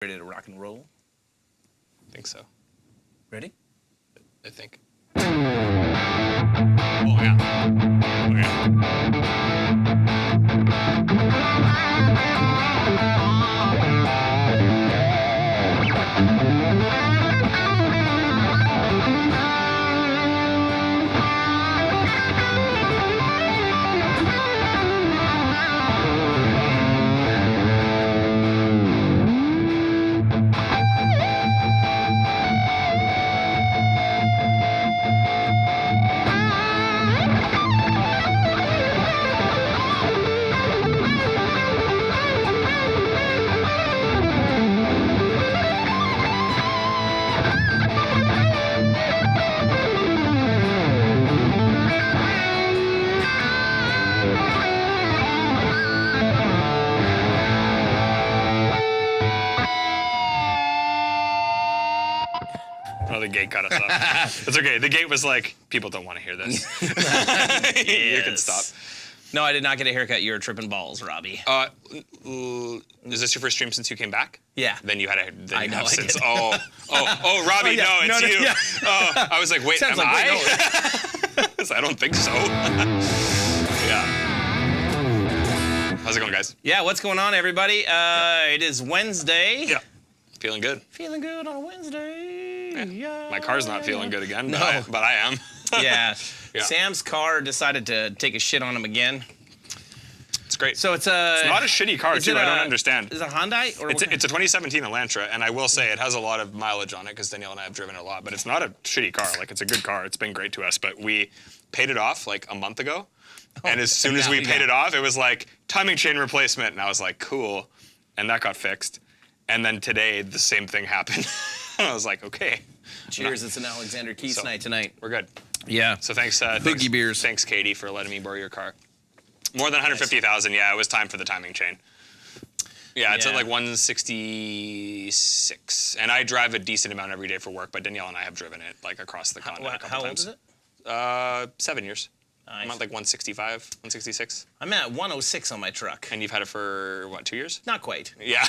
Ready to rock and roll? I think so. Ready? I think. Oh, yeah. Oh, yeah. Oh, the gate cut us off. It's okay. The gate was like, people don't want to hear this. You can stop. No, I did not get a haircut. You were tripping balls, Robbie. Is this your first stream since you came back? Yeah. Then you had a. Then I you know, have I since. did. Oh, Robbie, yeah. no, it's No, you. yeah. Oh, I was like, wait, Sounds am like, I? wait, I don't think so. Yeah. How's it going, guys? Yeah, what's going on, everybody? It is Wednesday. Yeah. Feeling good. Feeling good on a Wednesday. Yeah. My car's not feeling good again, No. but I am. Yeah. Yeah. Sam's car decided to take a shit on him again. It's great. So it's It's not a shitty car, too. I don't understand. Is it a Hyundai? Or It's a 2017 Elantra, and I will say it has a lot of mileage on it because Danielle and I have driven it a lot, but it's not a shitty car. Like, it's a good car. It's been great to us, but we paid it off like a month ago, and as soon as we paid it off, it was like, timing chain replacement, and I was like, cool, and that got fixed. And then today, the same thing happened. I was like, okay. Cheers, it's an Alexander Keith night tonight. We're good. Yeah. So thanks, Boogie beers. Thanks, Katie, for letting me borrow your car. More than 150,000, yeah, it was time for the timing chain. Yeah, it's at like 166. And I drive a decent amount every day for work, but Danielle and I have driven it like across the continent a couple How old times. is it? 7 years. Nice. I'm at like 165, 166. I'm at 106 on my truck. And you've had it for, what, 2 years? Not quite. Yeah.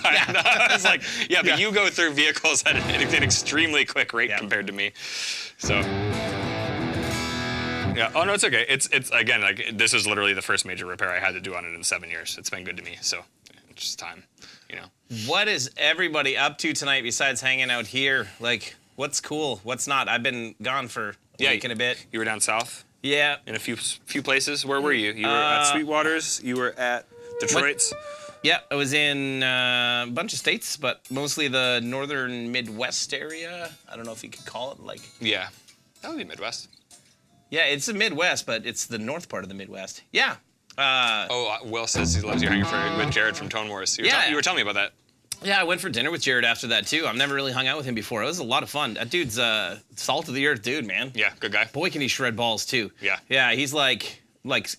I was like, yeah, but you go through vehicles at an extremely quick rate compared to me. So. Yeah. Oh no, it's okay. It's again, like, this is literally the first major repair I had to do on it in 7 years. It's been good to me, so it's just time, you know. What is everybody up to tonight besides hanging out here? Like, what's cool? What's not? I've been gone for a week and a bit. You were down south. Yeah. In a few places. Where were you? You were at Sweetwater's. You were at Detroit's. Yeah, I was in a bunch of states, but mostly the northern Midwest area. I don't know if you could call it like. Yeah, that would be Midwest. Yeah, it's the Midwest, but it's the north part of the Midwest. Yeah. Will says he loves you hanging with Jared from Tone Wars. You were telling me about that. Yeah, I went for dinner with Jared after that, too. I've never really hung out with him before. It was a lot of fun. That dude's salt of the earth dude, man. Yeah, good guy. Boy, can he shred balls, too. Yeah. Yeah, he's like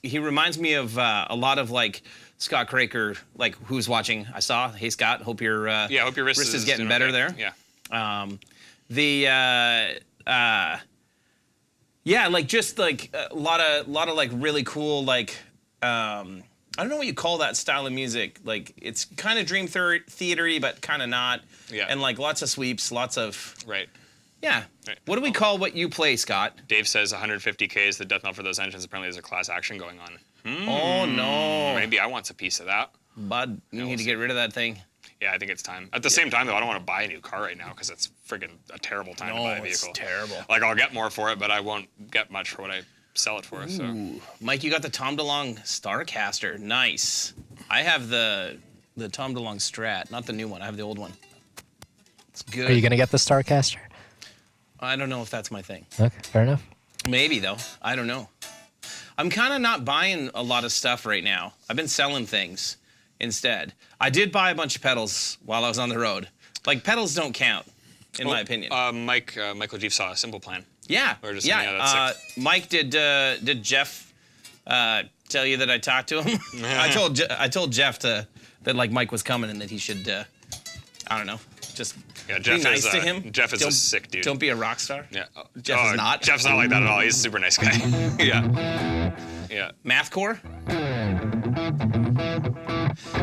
he reminds me of a lot of, like, Scott Craker, like, who's watching. I saw. Hey, Scott, hope your hope your wrist is getting better there. Yeah. Yeah, like, just, like, a lot of like, really cool, like, I don't know what you call that style of music. Like, it's kind of dream theater-y, but kind of not. Yeah. And, like, lots of sweeps, lots of... Right. Yeah. Right. What do we call what you play, Scott? Dave says 150K is the death knell for those engines. Apparently there's a class action going on. Oh, no. Maybe I want a piece of that. Bud, you need to get rid of that thing. Yeah, I think it's time. At the same time, though, I don't want to buy a new car right now because it's friggin' a terrible time to buy a vehicle. It's terrible. Like, I'll get more for it, but I won't get much for what I sell it for. So. Ooh. Mike, you got the Tom DeLonge Starcaster. Nice. I have the Tom DeLonge Strat, not the new one. I have the old one. It's good. Are you going to get the Starcaster? I don't know if that's my thing. Okay, fair enough. Maybe, though. I don't know. I'm kind of not buying a lot of stuff right now. I've been selling things instead. I did buy a bunch of pedals while I was on the road. Like, pedals don't count, in my opinion. Michael Jeff saw a Simple Plan. Yeah, Or just yeah. that's sick. Mike, did Jeff tell you that I talked to him? I told Jeff that like Mike was coming and that he should, I don't know, just Jeff be nice is, to him. Jeff is a sick dude. Don't be a rock star. Yeah. Jeff is not. Jeff's not like that at all. He's a super nice guy. Yeah. Yeah. Mathcore?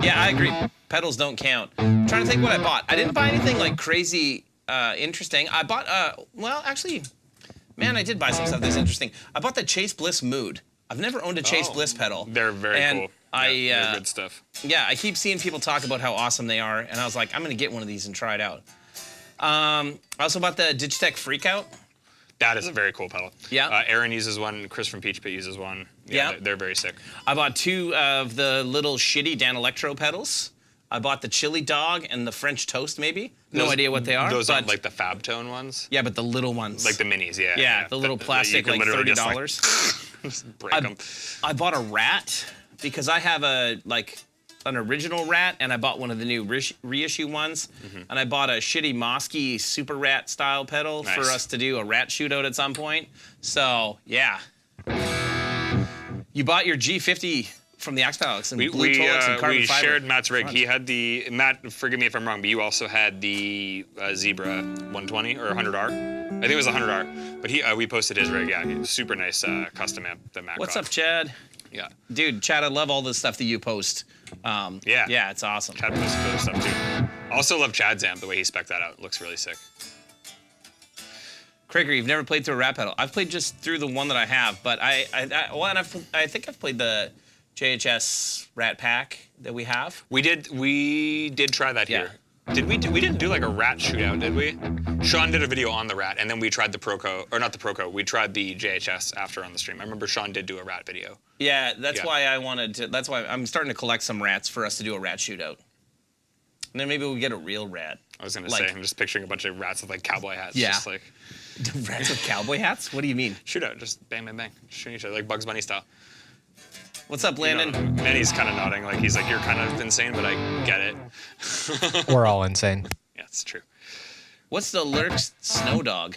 Yeah, I agree. Pedals don't count. I'm trying to think what I bought. I didn't buy anything like crazy interesting. I bought, well, actually, man, I did buy some stuff that's interesting. I bought the Chase Bliss Mood. I've never owned a Chase Bliss pedal. They're very cool. They're good stuff. Yeah, I keep seeing people talk about how awesome they are, and I was like, I'm gonna get one of these and try it out. I also bought the Digitech Freakout. That is a very cool pedal. Yeah. Aaron uses one. Chris from Peach Pit uses one. Yeah. They're very sick. I bought 2 of the little shitty Dan Electro pedals. I bought the Chili Dog and the French Toast, maybe. No idea what they are. Those aren't like the Fab Tone ones? Yeah, but the little ones. Like the minis, yeah. Yeah, the little plastic, like $30. Just break them. I bought a Rat because I have an original Rat, and I bought one of the new reissue ones. And I bought a shitty Mosky Super Rat style pedal for us to do a Rat shootout at some point. So, yeah. You bought your G50 from the X-Palax and blue Tolex and carbon fiber. We shared Matt's rig. He had the, Matt, forgive me if I'm wrong, but you also had the Zebra 120 or 100R. I think it was 100R. But we posted his rig, yeah. Super nice custom amp that Matt What's got. up, Chad? Yeah. Dude, Chad, I love all the stuff that you post. Yeah, it's awesome. Chad posted other stuff too. Also love Chad's amp, the way he spec'd that out. It looks really sick. Krieger, you've never played through a Rat pedal. I've played just through the one that I have, but I think I've played the JHS Rat Pack that we have. We did try that here. We didn't do like a Rat shootout, did we? Sean did a video on the Rat, and then we tried the Proco, or not the Proco, we tried the JHS after on the stream. I remember Sean did do a Rat video. Yeah, that's why I wanted to, that's why I'm starting to collect some Rats for us to do a Rat shootout. And then maybe we'll get a real Rat. I was gonna say, I'm just picturing a bunch of Rats with like cowboy hats. Yeah. Just like Rats with cowboy hats? What do you mean? Shootout, just bang, bang, bang. Shooting each other, like Bugs Bunny style. What's up, Landon? You know, Manny's kind of nodding, like he's like, you're kind of insane, but I get it. We're all insane. Yeah, it's true. What's the Lurks Snow Dog?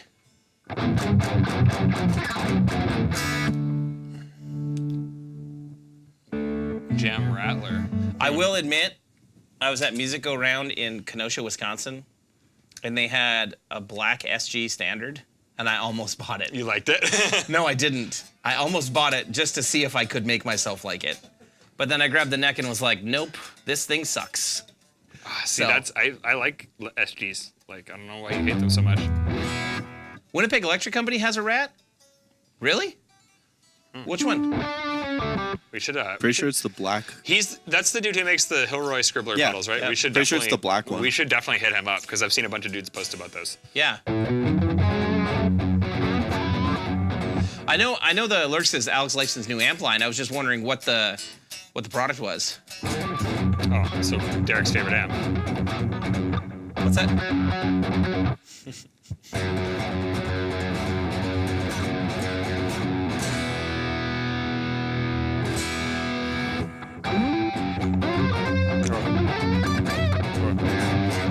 Jam Rattler. I will admit, I was at Music Go Round in Kenosha, Wisconsin, and they had a black SG Standard, and I almost bought it. You liked it? No, I didn't. I almost bought it just to see if I could make myself like it. But then I grabbed the neck and was like, nope, this thing sucks. See, I like SGs. Like, I don't know why you hate them so much. Winnipeg Electric Company has a Rat? Really? Which one? We should. Pretty sure it's the black. That's the dude who makes the Hilroy Scribbler pedals, right? Yeah. We should Pretty sure it's the black one. We should definitely hit him up because I've seen a bunch of dudes post about those. Yeah. I know the Lurks is Alex Lifeson's new amp line. I was just wondering what the product was. Oh, so Derek's favorite amp. What's that?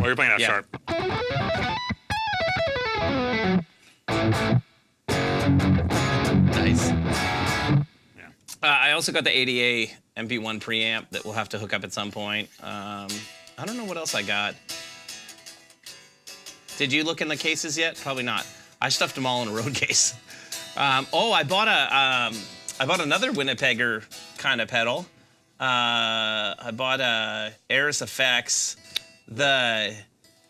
Oh, you're playing F sharp. Nice. Yeah. I also got the ADA MP1 preamp that we'll have to hook up at some point. I don't know what else I got. Did you look in the cases yet? Probably not. I stuffed them all in a road case. I bought another Winnipegger kind of pedal. I bought a Eris Effects, the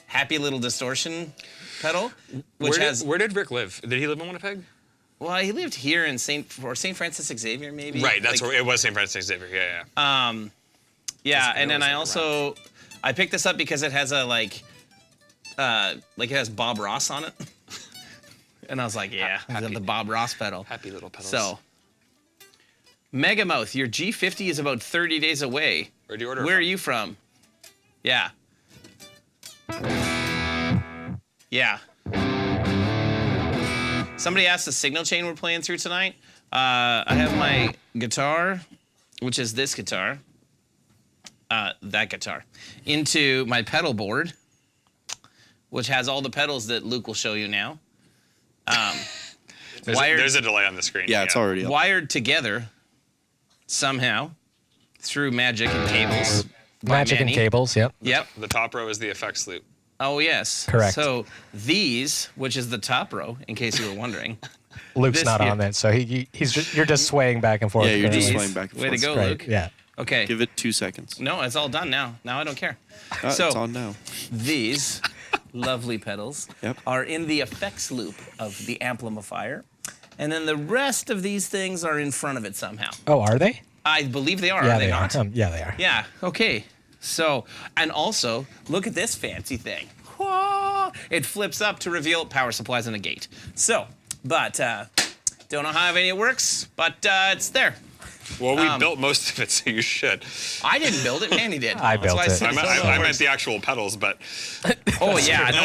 Happy Little Distortion pedal, which Where did Rick live? Did he live in Winnipeg? Well, he lived here in St. Francis Xavier, maybe. Right, that's where it was. St. Francis Xavier. Yeah. Yeah, and then I picked this up because it has a it has Bob Ross on it, and I was like, yeah, the Bob Ross pedal. Happy little pedals. So, Megamouth, your G50 is about 30 days away. Where'd you order? Where are you from? Yeah. Yeah. Somebody asked the signal chain we're playing through tonight. I have my guitar, which is this guitar, that guitar, into my pedal board, which has all the pedals that Luke will show you now. There's a delay on the screen. Yeah, it's already up. Wired together somehow through magic and cables. Magic and cables, yep. Yep. The top row is the effects loop. Oh, yes. Correct. So these, which is the top row, in case you were wondering. Luke's This not here. on that, so you're just swaying back and forth. Yeah, you're just currently. swaying back and Way forth. to go, Great, Luke. yeah. Okay. Give it 2 seconds. No, it's all done now. Now I don't care. It's on now. These lovely pedals Yep. are in the effects loop of the amplifier. And then the rest of these things are in front of it somehow. Oh, are they? I believe they are. Yeah, Are they they not? are. Yeah, they are. Yeah, okay. So, and also, look at this fancy thing. Whoa! It flips up to reveal power supplies and a gate. So, but, don't know how any it works, but it's there. Well, we built most of it, so you should. I didn't build it, Manny did. I built it. I meant the actual pedals, but Oh yeah, no,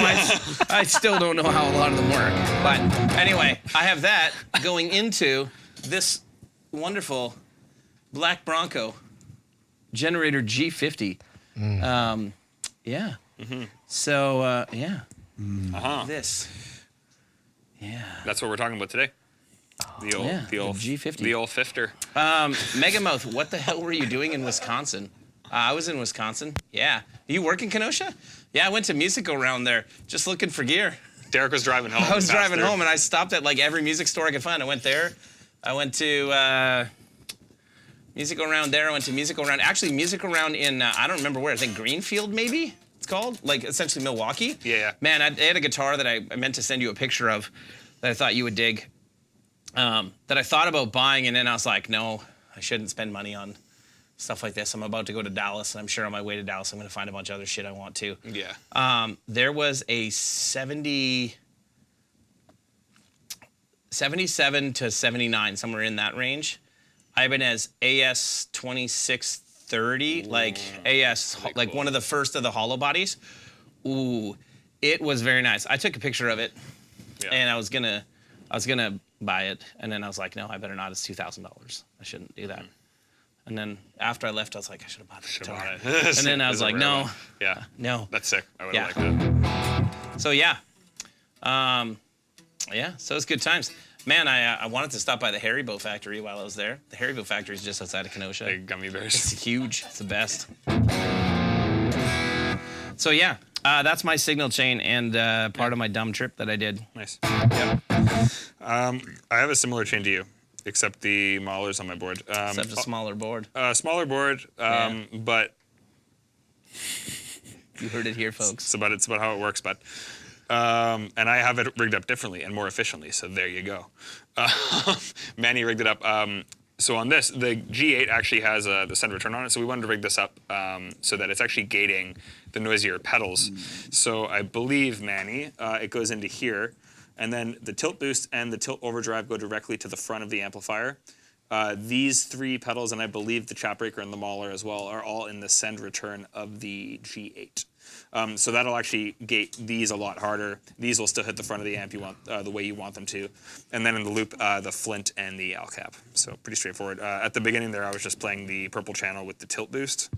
I still don't know how a lot of them work. But anyway, I have that going into this wonderful black Bronco generator G50. Yeah. So yeah, this. Yeah. that's what we're talking about today. The old, yeah, the old G50. the old Fifter. Megamouth, what the hell were you doing in Wisconsin? I was in Wisconsin. Yeah. You work in Kenosha? Yeah, I went to Musical around there, just looking for gear. Derek was driving home. I was driving through. home and I stopped at like every music store I could find. I went there. I went to Musical around there. I went to Musical around. Actually, Musical around in I don't remember where. I think Greenfield maybe it's called. Like essentially Milwaukee. Yeah. Man, I had a guitar that I meant to send you a picture of that I thought you would dig. That I thought about buying, and then I was like, no, I shouldn't spend money on stuff like this. I'm about to go to Dallas, and I'm sure on my way to Dallas, I'm going to find a bunch of other shit I want to. Yeah. There was a 77 to 79, somewhere in that range. Ibanez AS 2630, like AS, like cool. one of the first of the hollow bodies. Ooh, it was very nice. I took a picture of it, and I was gonna buy it, and then I was like, no, I better not. It's $2,000. I shouldn't do that. And then after I left, I was like, I should have bought the guitar. it. And then I was like, no, Yeah. no. That's sick. I would Yeah. have liked that. So yeah, yeah. So it's good times. Man, I wanted to stop by the Haribo factory while I was there. The Haribo factory is just outside of Kenosha. Big gummy bears. It's huge. It's the best. So yeah, that's my signal chain and part of my dumb trip that I did. Nice. Yep. I have a similar chain to you, except the Mahler's on my board. Except a smaller board. Smaller board, but You heard it here, folks. it's about how it works, but. And I have it rigged up differently and more efficiently, so there you go. Manny rigged it up. So on this, the G8 actually has the send return on it, so we wanted to rig this up so that it's actually gating the noisier pedals. So I believe, Manny, it goes into here, and then the tilt boost and the tilt overdrive go directly to the front of the amplifier. These three pedals, and I believe the chap breaker and the Mahler as well, are all in the send return of the G8. So that'll actually gate these a lot harder. These will still hit the front of the amp you want, the way you want them to. And then in the loop, the Flint and the Al cap. So pretty straightforward. At the beginning there, I was just playing the purple channel with the tilt boost.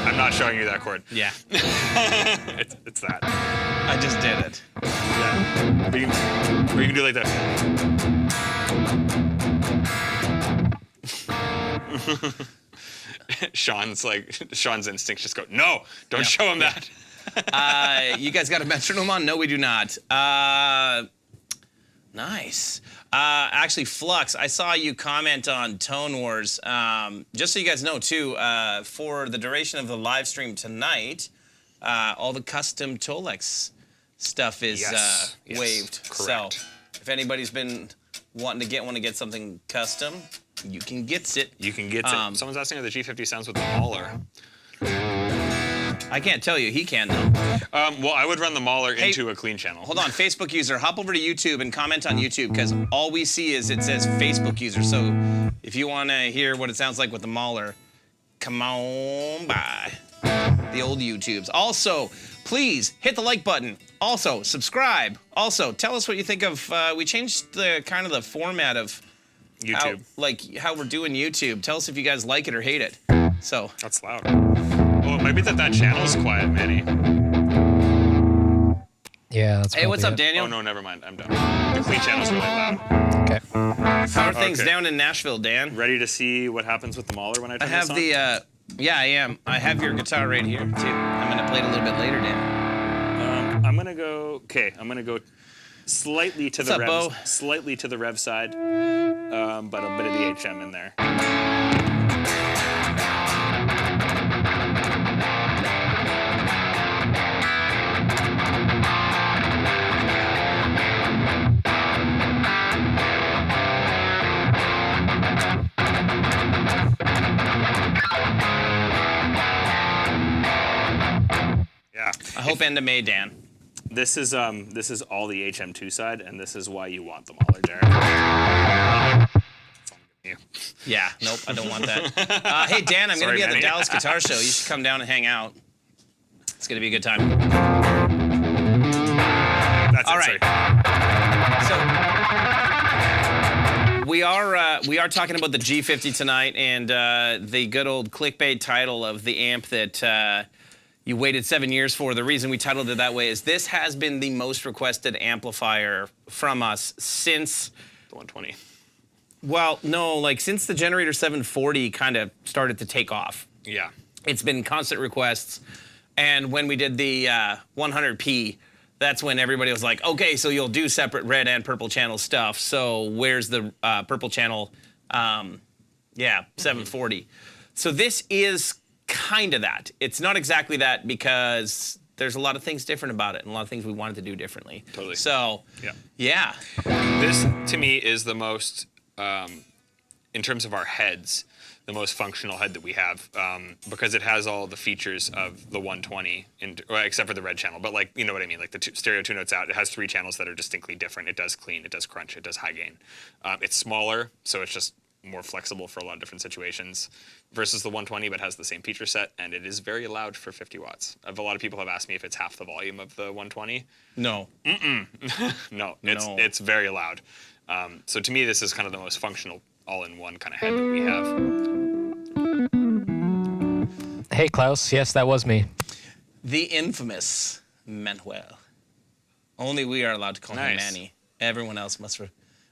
I'm not showing you that chord. Yeah, It's that. I just did it. Yeah. Or you can do like that. Sean's instincts just go, no, don't show him that. You guys got a metronome on? No, we do not. Nice. Actually, Flux, I saw you comment on Tone Wars. Just so you guys know, too, for the duration of the live stream tonight, all the custom Tolex stuff is waived. Correct. So if anybody's been wanting to get one to get something custom, you can get it. You can get it. Someone's asking how the G50 sounds with the Mahler. I can't tell you. He can, though. Well, I would run the Mahler into a clean channel. Hold on, Facebook user, hop over to YouTube and comment on YouTube, because all we see is it says Facebook user. So if you want to hear what it sounds like with the Mahler, come on by the old YouTubes. Also, please hit the like button. Also, subscribe. Also, tell us what you think of. We changed the kind of the format of YouTube. how we're doing YouTube. Tell us if you guys like it or hate it. So That's loud. Oh, it might be that channel's quiet, Manny. Yeah, that's hey, what's up, it. Daniel? Oh, no, never mind. I'm done. The clean channel's really loud. Okay. How are things Okay. down in Nashville, Dan? Ready to see what happens with the Mahler when I turn I have this on? yeah, I am. I have your guitar right here, too. I'm going to play it a little bit later, Dan. I'm gonna go. Okay, I'm gonna go Slightly to What's the up, rev, Bo? slightly to the rev side, but a bit of the HM in there. Yeah. I hope end of May, Dan. This is all the HM2 side, and this is why you want them all, Derek. That's all I'm giving you. Yeah, nope, I don't want that. Hey, Dan, I'm going to Sorry, be at the Manny. Dallas Guitar Show. You should come down and hang out. It's going to be a good time. That's All it, right. sorry. So we are talking about the G50 tonight, and the good old clickbait title of the amp that you waited 7 years for. The reason we titled it that way is this has been the most requested amplifier from us since The 120. well, no, like since the Generator 740 kind of started to take off. Yeah. It's been constant requests, and when we did the 100p, that's when everybody was like, okay, so you'll do separate red and purple channel stuff. So where's the purple channel? 740. So this is kind of that. It's not exactly that because there's a lot of things different about it and a lot of things we wanted to do differently. Totally. So, Yeah. This, to me, is the most, in terms of our heads, the most functional head that we have, because it has all the features of the 120, well, except for the red channel. But like, you know what I mean? Like the stereo 2 notes out, it has 3 channels that are distinctly different. It does clean, it does crunch, it does high gain. It's smaller, so it's just more flexible for a lot of different situations versus the 120, but has the same feature set, and it is very loud for 50 watts. A lot of people have asked me if it's half the volume of the 120. no. No, it's very loud. So to me, this is kind of the most functional all-in-one kind of head that we have. Hey, Klaus. Yes, that was me. The infamous Manuel. Only we are allowed to call him Nice. Manny. Everyone else must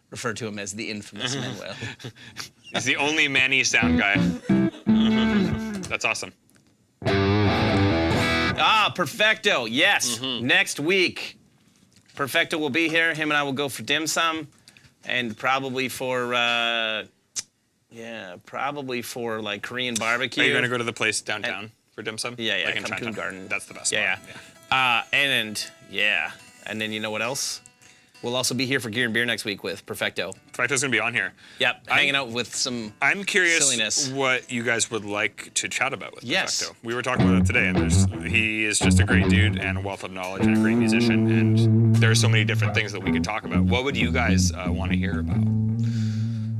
refer to him as the infamous Manuel. He's the only Manny sound guy. That's awesome. Perfecto. Yes. Next week, Perfecto will be here. Him and I will go for dim sum, and probably for like Korean barbecue. Are you going to go to the place downtown for dim sum? Yeah, Like in Kamkun Chinatown? Garden. That's the best Yeah, spot. And then you know what else? We'll also be here for Gear and Beer next week with Perfecto. Perfecto's going to be on here. Yep, hanging out with some I'm curious silliness. what you guys would like to chat about with Yes. Perfecto. We were talking about it today, and he is just a great dude and a wealth of knowledge and a great musician, and there are so many different things that we could talk about. What would you guys want to hear about?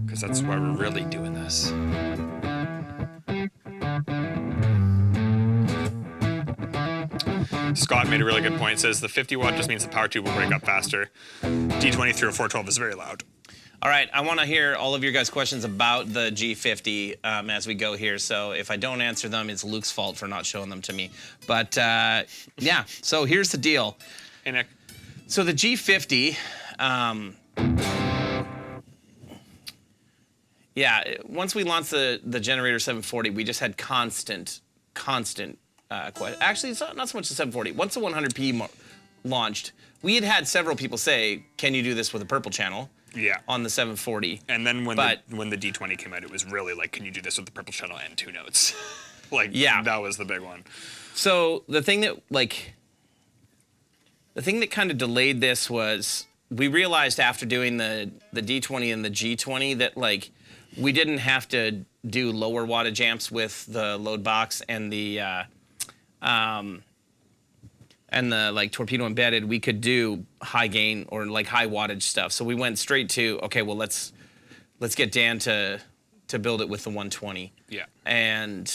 Because that's why we're really doing this. Scott made a really good point. Says the 50 watt just means the power tube will break up faster. D20 through a 412 is very loud. All right, I want to hear all of your guys' questions about the G50 as we go here. So if I don't answer them, it's Luke's fault for not showing them to me. But yeah, so here's the deal. Hey, Nick. So the G50, once we launched the Generator 740, we just had constant. Actually, it's not so much the 740. Once the 100p launched, we had several people say, "Can you do this with a purple channel?" Yeah. On the 740. And then when the D20 came out, it was really like, can you do this with the purple channel and 2 notes? That was the big one. So the thing that kind of delayed this was we realized after doing the D20 and the G20 that like we didn't have to do lower wattage amps with the load box and the like torpedo embedded. We could do high gain or like high wattage stuff. So we went straight to, okay, well let's get Dan to build it with the 120. Yeah. And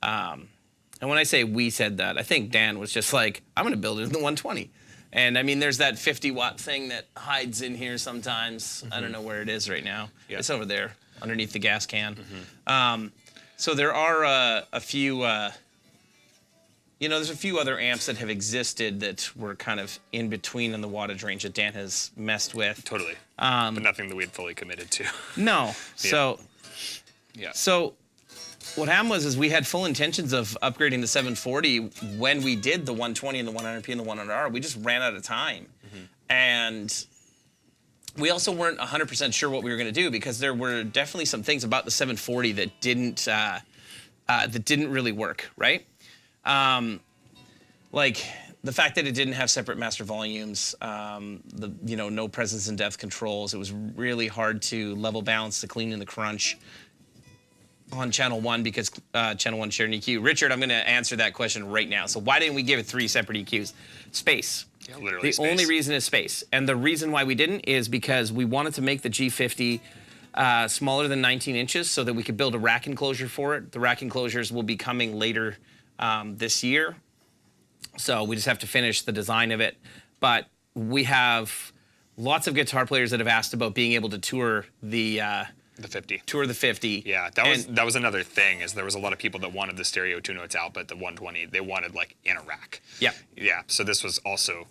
when I say we said that, I think Dan was just like, I'm going to build it in the 120. And I mean, there's that 50 watt thing that hides in here sometimes. I don't know where it is right now. Yeah. It's over there underneath the gas can. So there are a few, there's a few other amps that have existed that were kind of in between in the wattage range that Dan has messed with. Totally. But nothing that we had fully committed to. No. So what happened was we had full intentions of upgrading the 740 when we did the 120 and the 100p and the 100R. We just ran out of time. And we also weren't 100% sure what we were going to do because there were definitely some things about the 740 that didn't really work, right? Like the fact that it didn't have separate master volumes, no presence and depth controls. It was really hard to level balance the clean and the crunch on channel 1 because channel 1 shared an EQ. Richard, I'm going to answer that question right now. So why didn't we give it 3 separate EQs? Space. Yeah, literally the space. only reason is space. And the reason why we didn't is because we wanted to make the G50 smaller than 19 inches so that we could build a rack enclosure for it. The rack enclosures will be coming later this year. So we just have to finish the design of it. But we have lots of guitar players that have asked about being able to tour the 50. Tour the 50. Yeah, that was another thing. Is there was a lot of people that wanted the stereo 2 notes out, but the 120 they wanted like in a rack. Yeah. Yeah. So this was also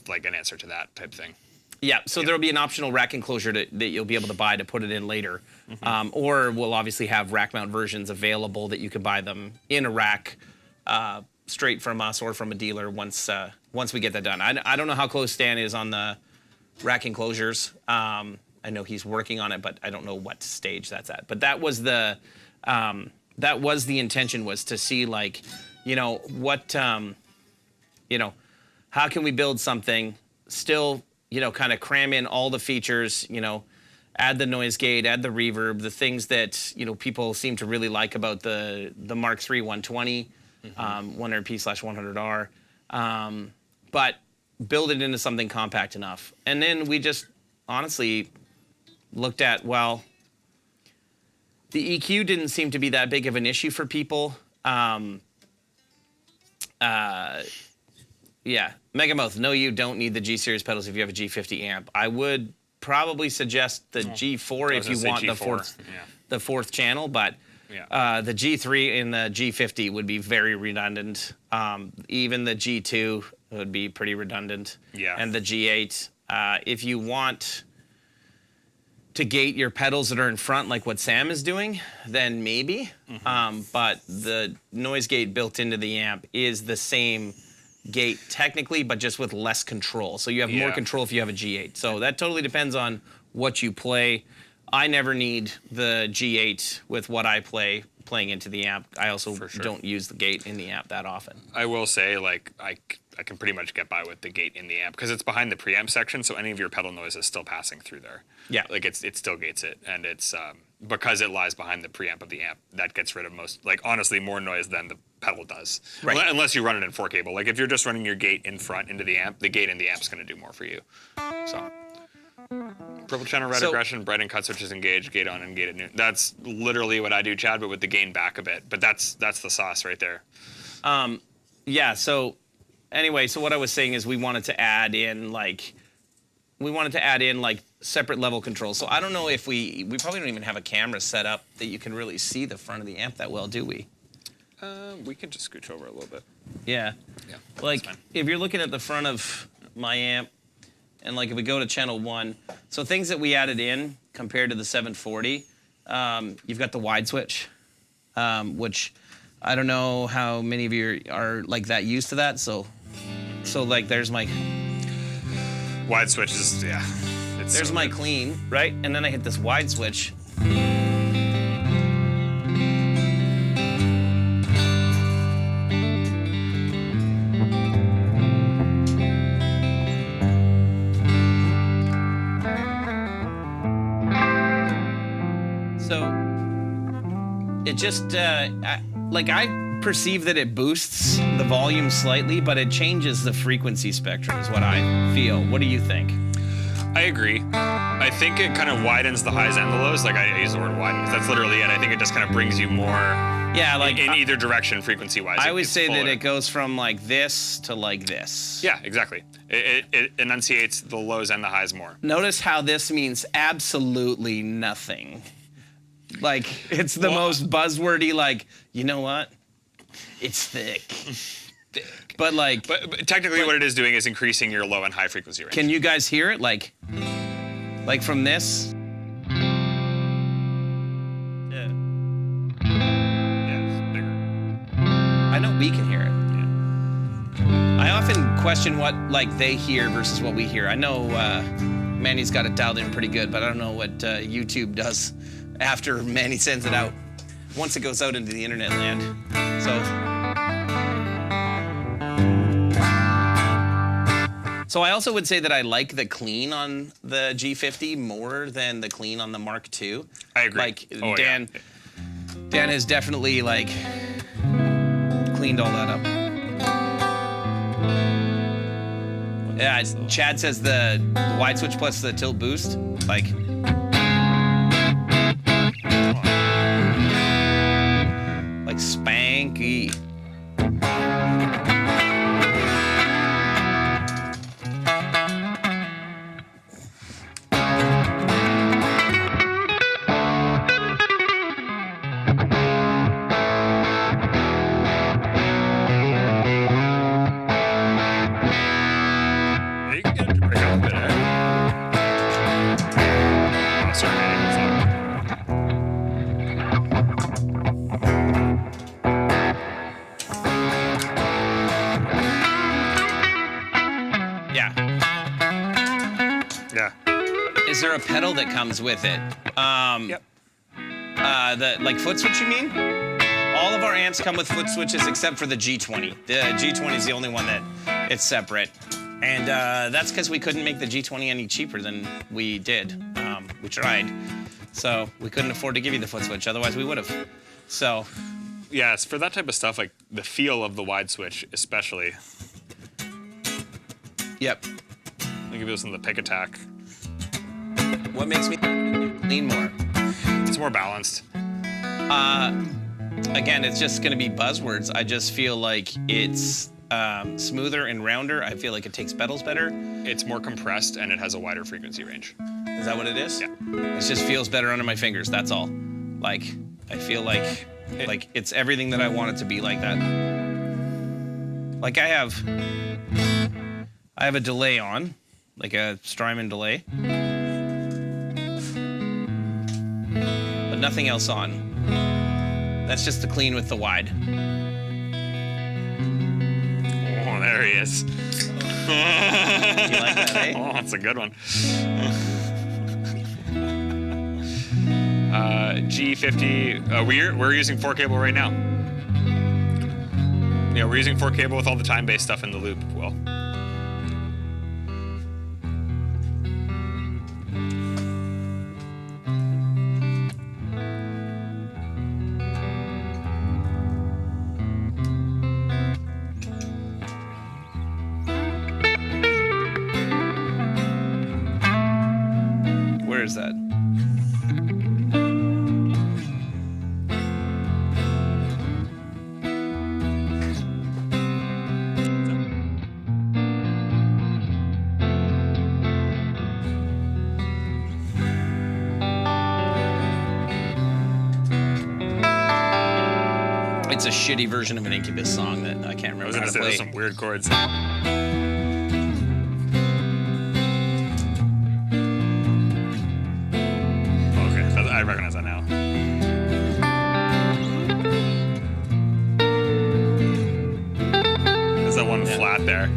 like an answer to that type thing. Yeah. So there'll be an optional rack enclosure that you'll be able to buy to put it in later, or we'll obviously have rack mount versions available that you can buy them in a rack. Straight from us or from a dealer once we get that done. I don't know how close Stan is on the rack enclosures. I know he's working on it, but I don't know what stage that's at. But that was the intention, was to see like, what, how can we build something still, kind of cram in all the features, add the noise gate, add the reverb, the things that, people seem to really like about the Mark III 120. 100p/100R, but build it into something compact enough. And then we just honestly looked at, well, the EQ didn't seem to be that big of an issue for people. Megamouth, no, you don't need the G-Series pedals if you have a G50 amp. I would probably suggest the G4 if you want G4. the fourth channel, but the G3 and the G50 would be very redundant. Even the G2 would be pretty redundant. Yeah. And the G8. If you want to gate your pedals that are in front like what Sam is doing, then maybe. But the noise gate built into the amp is the same gate technically, but just with less control. So you have more control if you have a G8. So that totally depends on what you play. I never need the G8 with what I playing into the amp. I also don't use the gate in the amp that often. I will say, like, I can pretty much get by with the gate in the amp because it's behind the preamp section, so any of your pedal noise is still passing through there. Yeah. Like, it still gates it, and it's because it lies behind the preamp of the amp, that gets rid of honestly, more noise than the pedal does. Right. Unless you run it in 4 cable. Like, if you're just running your gate in front into the amp, the gate in the amp's going to do more for you. So... Purple channel, red aggression, bright and cut switches engaged, gate on and gate at noon. That's literally what I do, Chad, but with the gain back a bit. But that's the sauce right there. So anyway, so what I was saying is we wanted to add in separate level controls. So I don't know if we probably don't even have a camera set up that you can really see the front of the amp that well, do we? We can just scooch over a little bit. Yeah. Yeah. Like if you're looking at the front of my amp, and like if we go to channel 1, so things that we added in compared to the 740, you've got the wide switch, which I don't know how many of you are like that used to that. So like there's my wide switches, there's my clean, right? And then I hit this wide switch. It just, I perceive that it boosts the volume slightly, but it changes the frequency spectrum is what I feel. What do you think? I agree. I think it kind of widens the highs and the lows. Like, I use the word widen because that's literally it. I think it just kind of brings you more in either direction frequency-wise. I would say that it goes from like this to like this. Yeah, exactly. It enunciates the lows and the highs more. Notice how this means absolutely nothing. Like, it's the most buzzwordy, like, you know what? It's thick. But technically what it is doing is increasing your low and high frequency range. Can you guys hear it? Like from this? Yeah, it's bigger. I know we can hear it. Yeah. I often question what, they hear versus what we hear. I know Manny's got it dialed in pretty good, but I don't know what YouTube does after Manny sends it out. Once it goes out into the internet land. So I also would say that I like the clean on the G50 more than the clean on the Mark II. I agree. Like Dan has definitely like cleaned all that up. Yeah, Chad says the wide switch plus the tilt boost, like spanky. You can get it to break up a bit, eh? Oh, sorry, man. Yeah. Is there a pedal that comes with it? Yep. The like foot switch, you mean? All of our amps come with foot switches except for the G20. The G20 is the only one that it's separate. And that's because we couldn't make the G20 any cheaper than we did. We tried. So we couldn't afford to give you the foot switch, otherwise we would have. So. Yes, for that type of stuff, like the feel of the wide switch, especially. Yep. Like if you listen to the pick attack. What makes me lean more? It's more balanced. Again, it's just gonna be buzzwords. I just feel like it's smoother and rounder. I feel like it takes pedals better. It's more compressed and it has a wider frequency range. Is that what it is? Yeah. It just feels better under my fingers, that's all. Like, I feel like it's everything that I want it to be like that. Like I have a delay on, like a Strymon delay. But nothing else on. That's just the clean with the wide. Oh, there he is. You like that, eh? Oh, that's a good one. G50, we're using 4 cable right now. Yeah, we're using 4 cable with all the time-based stuff in the loop, Will. Where is that? It's a shitty version of an Incubus song that I can't remember how to play. There's some weird chords. I recognize that now. There's that one flat there.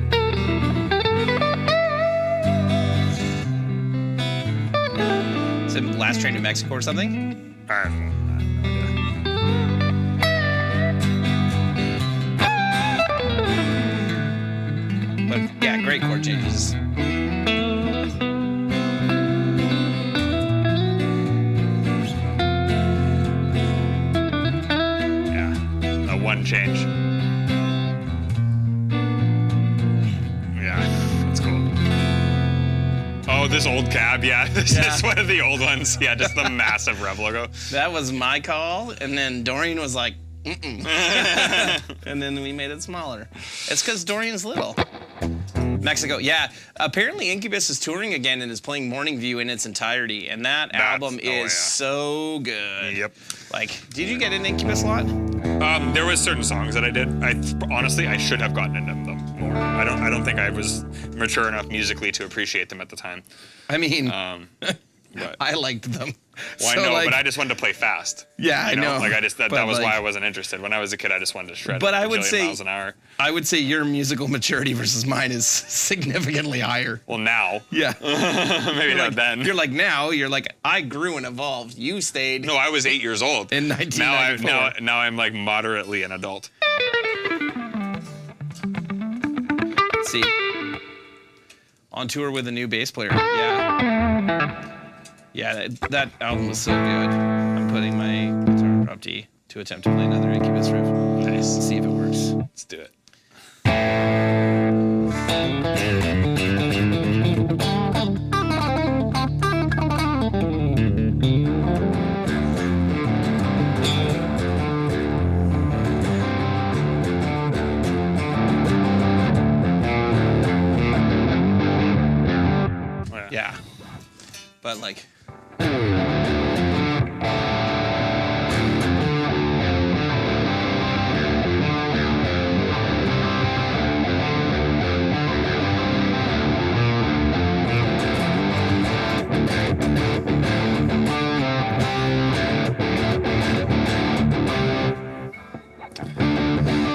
Is it Last Train to Mexico or something? I have no idea. But yeah, great chord changes. One change. Yeah, that's cool. Oh, this old cab, yeah. This is one of the old ones. Yeah, just the massive Rev logo. That was my call, and then Dorian was like, mm-mm. And then we made it smaller. It's because Dorian's little. Mexico, yeah. Apparently Incubus is touring again and is playing Morning View in its entirety, and that album is so good. Yep. Like, did you get an Incubus a lot? There was certain songs that I did. Honestly, I should have gotten into them more. I don't think I was mature enough musically to appreciate them at the time. I mean, But, I liked them. well, So, I know, like, but I just wanted to play fast. Yeah, I You know? know. Like, that But, was like, why I wasn't interested. When I was a kid, I just wanted to shred But a I would bajillion say- miles an hour. I would say your musical maturity versus mine is significantly higher. Well, now. Yeah. Maybe not then. You're like, I grew and evolved. You stayed. No, I was 8 years old. In 1994. Now I'm like moderately an adult. Let's see. On tour with a new bass player. Yeah. Yeah, that album was so good. I'm putting my guitar on prop D to attempt to play another Incubus riff. Nice. See if it works. Let's do it. Oh, Yeah. But like.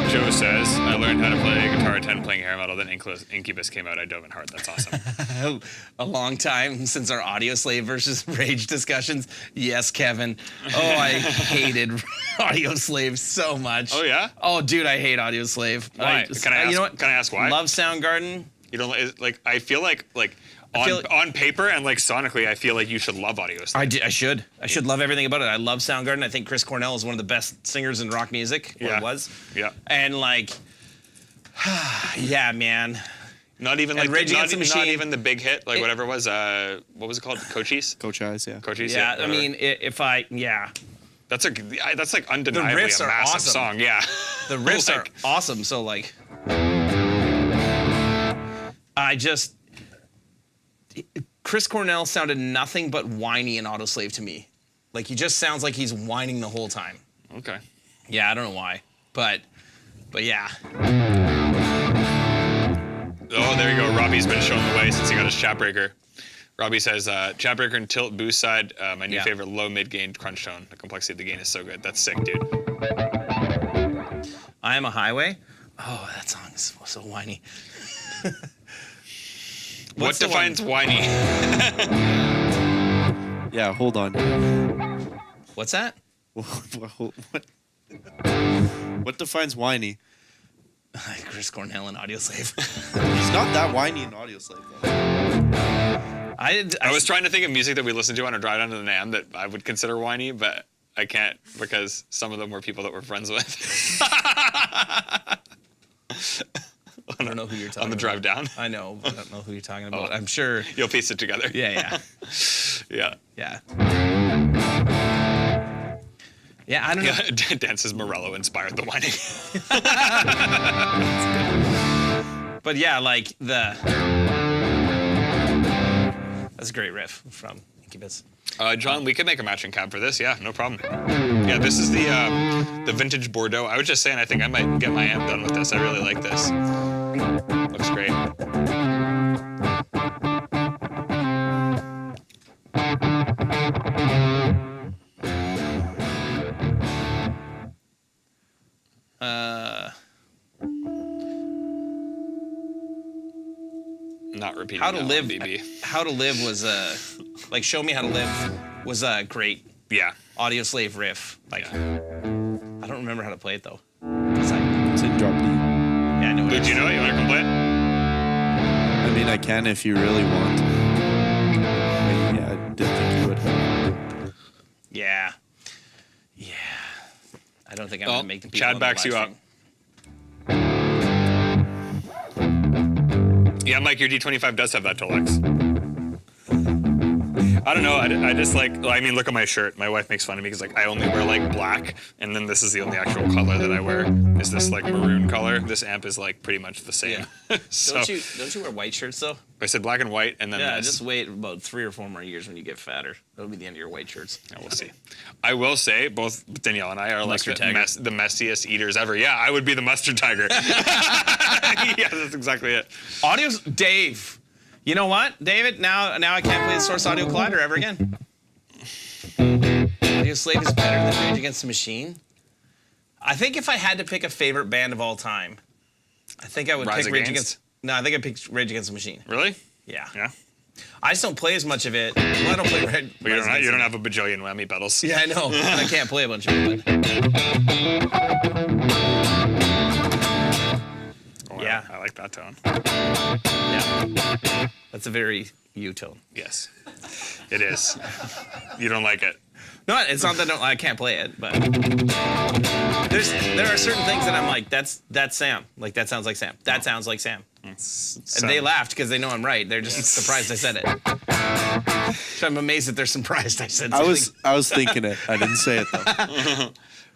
Joe says, I learned how to play guitar at 10 playing hair metal, then Incubus came out. I dove in hard. That's awesome. A long time since our Audio Slave versus Rage discussions. Yes, Kevin. Oh, I hated Audio Slave so much. Oh, yeah? Oh, dude, I hate Audio Slave. Why? Can I ask why? Love Soundgarden. You don't like. I feel like feel on paper and like sonically, I feel like you should love Audio Slave. I should love everything about it. I love Soundgarden. I think Chris Cornell is one of the best singers in rock music. Or Yeah. was. Yeah. And like, yeah, man. Not even And like Rage Against the not Machine. even the big hit, like whatever it was. What was it called? Cochise. Cochise, yeah. Cochise. Yeah, I whatever. mean, that's like undeniably riffs a are massive awesome. song. Yeah. the riffs are Like- awesome. So like, Chris Cornell sounded nothing but whiny in Autoslave to me. Like he just sounds like he's whining the whole time. Okay. Yeah, I don't know why, but yeah. Oh, there you go. Robbie's been showing the way since he got his Chatbreaker. Robbie says, Chatbreaker and tilt boost side, my new Yeah. favorite low mid gain crunch tone. The complexity of the gain is so good. That's sick, dude. I Am a Highway. Oh, that song is so whiny. What What's the defines whiny? Yeah, hold on. What's that? What defines whiny? Chris Cornell and Audioslave. He's not that whiny in Audio Slave, though. I was trying to think of music that we listened to on our drive down to the NAM that I would consider whiny, but I can't because some of them were people that we're friends with. I don't know who you're talking about. On the drive down. I know, but I don't know who you're talking about. Oh. I'm sure. You'll piece it together. Yeah. Yeah. Yeah. Yeah, I don't know. Yeah. Dance's Morello inspired the whining. But yeah, like that's a great riff from Incubus. John, we could make a matching cab for this. Yeah, no problem. Yeah, this is the vintage Bordeaux. I was just saying, I think I might get my amp done with this. I really like this. Looks great. Not repeating How to that Live. one, BB. How to Live was like Show Me How to Live was a great Yeah. Audio Slave riff. Like Yeah. I don't remember how to play it though. 'Cause It's in drop D. yeah, I know it Dude, is. you know it? You want to come play it? I mean, I can if you really want. Yeah, I didn't think you would. Yeah. Yeah. I don't think I'm Oh, gonna make the people Chad on the backs you live up. stream. Yeah, Mike, your D25 does have that Tolex. I don't know. I just like, I mean, look at my shirt. My wife makes fun of me because like I only wear like black, and then this is the only actual color that I wear is this like maroon color. This amp is like pretty much the same. So Don't you wear white shirts though? I said black and white, and then Yeah, this. just wait about 3 or 4 more years when you get fatter. That'll be the end of your white shirts. Yeah, we'll see. I will say both Danielle and I are like Mustard tiger. the messiest eaters ever. Yeah, I would be the mustard tiger. Yeah, that's exactly it. Dave, You know what, David? Now I can't play the Source Audio Collider ever again. Audio Slave is better than Rage Against the Machine. I think if I had to pick a favorite band of all time, I think I would pick Rage Against. No, I think I'd pick Rage Against the Machine. Really? Yeah. Yeah. I just don't play as much of it. Well, I don't play Red. But you don't have a bajillion whammy pedals. Yeah, I know. And I can't play a bunch of it. Oh, Yeah. I like that tone. Yeah. That's a very you tone. Yes. It is. You don't like it. No, it's not that I can't play it, but there are certain things that I'm like, that's Sam. Like, that sounds like Sam. That sounds like Sam. And they laughed because they know I'm right. They're just surprised I said it. So I'm amazed that they're surprised I said something. I was thinking it. I didn't say it though.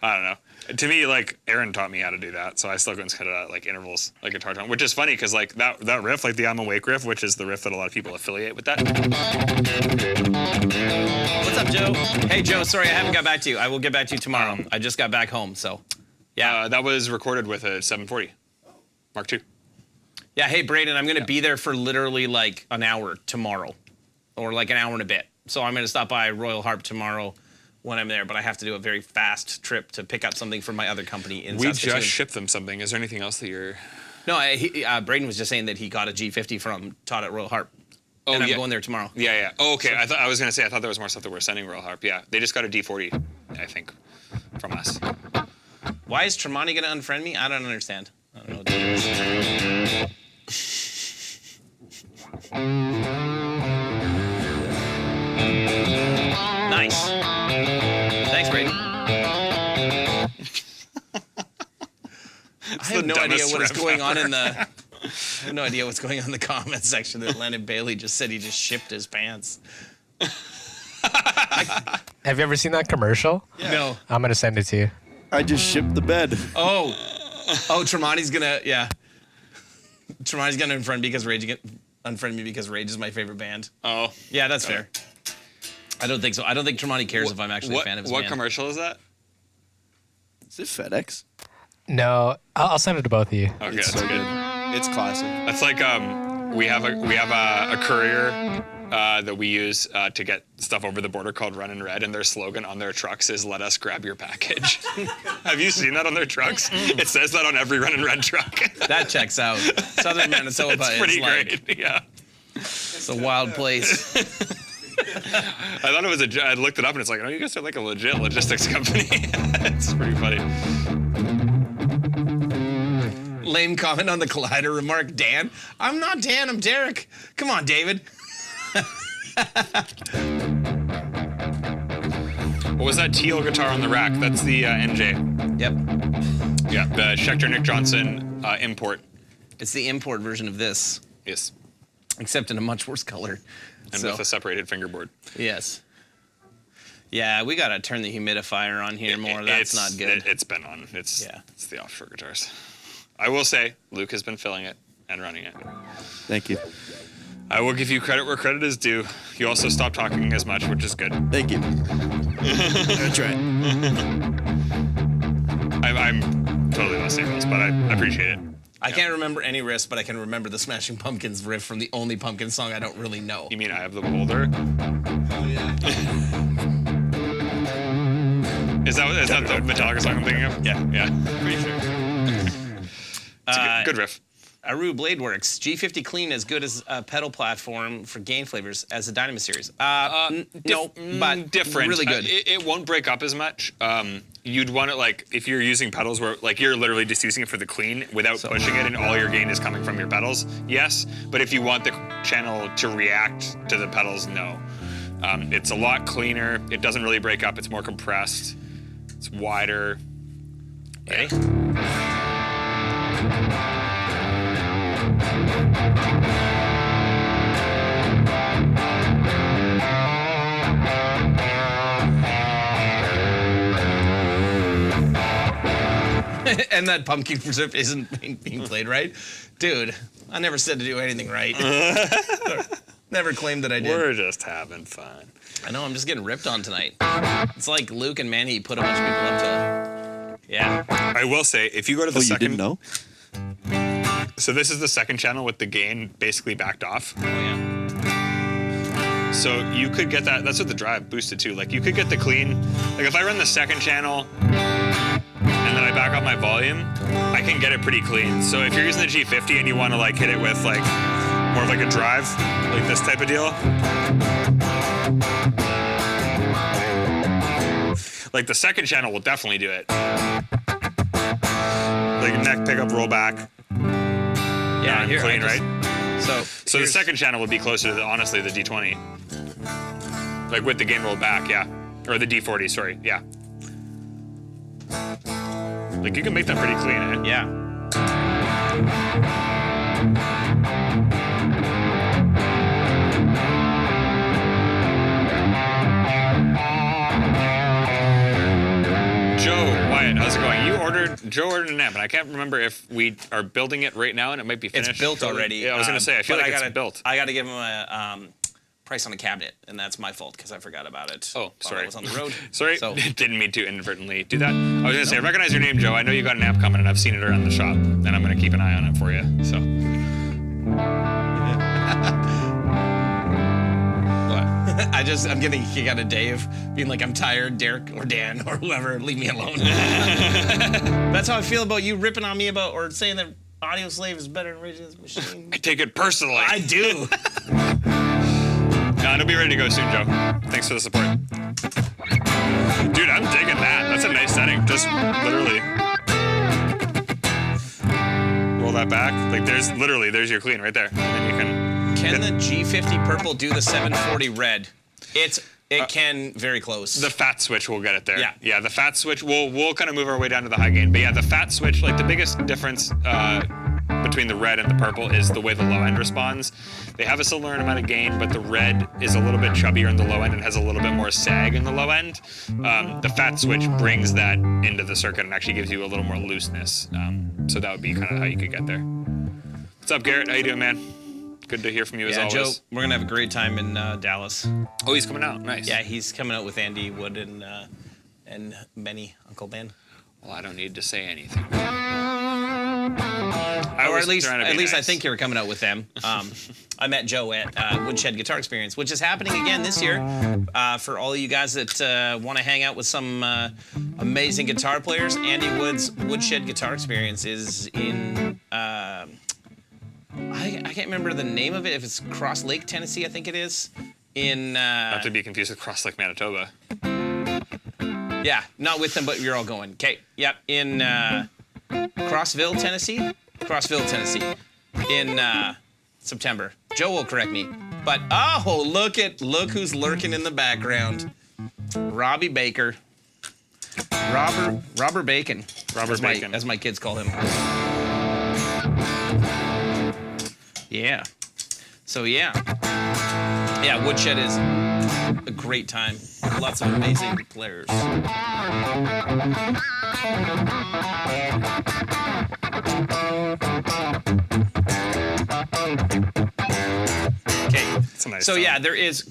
I don't know. To me, like, Aaron taught me how to do that, so I still go and cut it at like intervals, like guitar tone, which is funny because like that riff, like the I'm Awake riff, which is the riff that a lot of people affiliate with that. What's up, Joe? Hey, Joe. Sorry, I haven't got back to you. I will get back to you tomorrow. I just got back home, so yeah. That was recorded with a 740 Mark II. Yeah. Hey, Braden, I'm gonna be there for literally like an hour tomorrow, or like an hour and a bit. So I'm gonna stop by Royal Harp tomorrow when I'm there, but I have to do a very fast trip to pick up something from my other company in We Saskatoon. just shipped them something. Is there anything else that you're... No, Braden was just saying that he got a G50 from Todd at Royal Harp. Oh, and I'm yeah. going there tomorrow. Yeah, yeah. Oh, okay. I was going to say, I thought there was more stuff that we're sending Royal Harp. Yeah, they just got a D40, I think, from us. Why is Tremonti going to unfriend me? I don't understand. I don't know what that is. Nice. Thanks, Braden. I have no idea what is going on in the... I have no idea what's going on in the comment section that Lennon Bailey just said he just shipped his pants. Have you ever seen that commercial? Yeah. No. I'm going to send it to you. I just shipped the bed. Oh, Tremonti's gonna, yeah. Tremonti's gonna unfriend me because Rage is my favorite band. Oh. Yeah, that's fair. I don't think so. I don't think Tremonti cares if I'm actually a fan of his band. What commercial is that? Is it FedEx? No, I'll send it to both of you. Okay, It's that's so good. It's classic. That's like we have a courier that we use to get stuff over the border called Run in Red, and their slogan on their trucks is "Let us grab your package." Have you seen that on their trucks? It says that on every Run in Red truck. That checks out. Southern Manitoba It's pretty is like, great. Yeah. it's a wild place. I thought it was I looked it up and it's like, oh, you guys are like a legit logistics company. It's pretty funny. Lame comment on the Collider remark, Dan. I'm not Dan, I'm Derek. Come on, David. What was that teal guitar on the rack? That's the NJ. Yep. Yeah, the Schecter Nick Johnson import. It's the import version of this, Yes. except in a much worse color. And with a separated fingerboard. Yes. Yeah, we gotta turn the humidifier on here more. That's not good. It's been on. It's Yeah. It's the offshore guitars. I will say, Luke has been filling it and running it. Thank you. I will give you credit where credit is due. You also stopped talking as much, which is good. Thank you. That's right. I'm totally not saying this, but I appreciate it. I can't remember any riffs, but I can remember the Smashing Pumpkins riff from the only Pumpkin song I don't really know. You mean I have the boulder? Oh, yeah. Is that the Metallica song I'm thinking of? Yeah. Yeah. Pretty sure. It's a good riff. Aru Bladeworks, G50 Clean as good as a pedal platform for gain flavors as the Dynamo series. No, but different. Really good. It won't break up as much. You'd want it like if you're using pedals where like you're literally just using it for the clean without pushing it, and all your gain is coming from your pedals. Yes, but if you want the channel to react to the pedals, no. It's a lot cleaner. It doesn't really break up. It's more compressed. It's wider. Ready? And that pumpkin riff isn't being played right. Dude, I never said to do anything right. Never claimed that I did. We're just having fun. I know, I'm just getting ripped on tonight. It's like Luke and Manny put a bunch of people up to... Yeah. I will say, if you go to the Oh, second... you didn't know? So this is the second channel with the gain basically backed off. Oh yeah. So you could get that. That's what the drive boosted too. Like you could get the clean. Like if I run the second channel and then I back off my volume, I can get it pretty clean. So if you're using the G50 and you want to like hit it with like more of like a drive, like this type of deal, like the second channel will definitely do it. Like neck pickup, roll back. Yeah, here, clean, right? So the second channel would be closer to honestly the D20. Like with the gain rolled back, yeah. Or the D40, sorry, yeah. Like you can make that pretty clean, eh? Yeah. Joe, Wyatt, how's it going? Joe ordered an amp, and I can't remember if we are building it right now and it might be finished. It's built shortly. already. Yeah, I was gonna say, I feel but like it's gotta, built. I gotta give him a price on a cabinet, and that's my fault because I forgot about it. Oh, while sorry. I was on the road. Sorry, So, didn't mean to inadvertently do that. I was gonna say, I recognize your name, Joe. I know you got an amp coming, and I've seen it around the shop, and I'm gonna keep an eye on it for you. So. I'm getting a kick out of Dave being like, I'm tired, Derek or Dan or whoever, leave me alone. That's how I feel about you ripping on me about or saying that Audio Slave is better than Raging's Machine. I take it personally. I do. No, it'll be ready to go soon, Joe. Thanks for the support. Dude, I'm digging that. That's a nice setting. Just literally roll that back. Like there's your clean right there. And then you can. Can the G50 purple do the 740 red? It can very close. The fat switch will get it there. Yeah. Yeah, the fat switch, we'll kind of move our way down to the high gain. But yeah, the fat switch, like the biggest difference between the red and the purple is the way the low end responds. They have a similar amount of gain, but the red is a little bit chubbier in the low end and has a little bit more sag in the low end. The fat switch brings that into the circuit and actually gives you a little more looseness. So that would be kind of how you could get there. What's up, Garrett? How you doing, man? Good to hear from you as always. Joe, we're gonna have a great time in Dallas. Oh, he's coming out. Nice. Yeah, he's coming out with Andy Wood and Benny, Uncle Ben. Well, I don't need to say anything. Or at least I think you're coming out with them. I met Joe at Woodshed Guitar Experience, which is happening again this year. For all you guys that want to hang out with some amazing guitar players, Andy Wood's Woodshed Guitar Experience is in. I can't remember the name of it. If it's Cross Lake, Tennessee, I think it is. Not to be confused with Cross Lake, Manitoba. Yeah, not with them, but you're all going. Okay, yep, in Crossville, Tennessee, in September. Joe will correct me, but look who's lurking in the background. Robbie Baker, Robert Bacon, as my kids call him. Yeah. So yeah, Woodshed is a great time. Lots of amazing players. Okay. It's a nice So song. yeah, there is a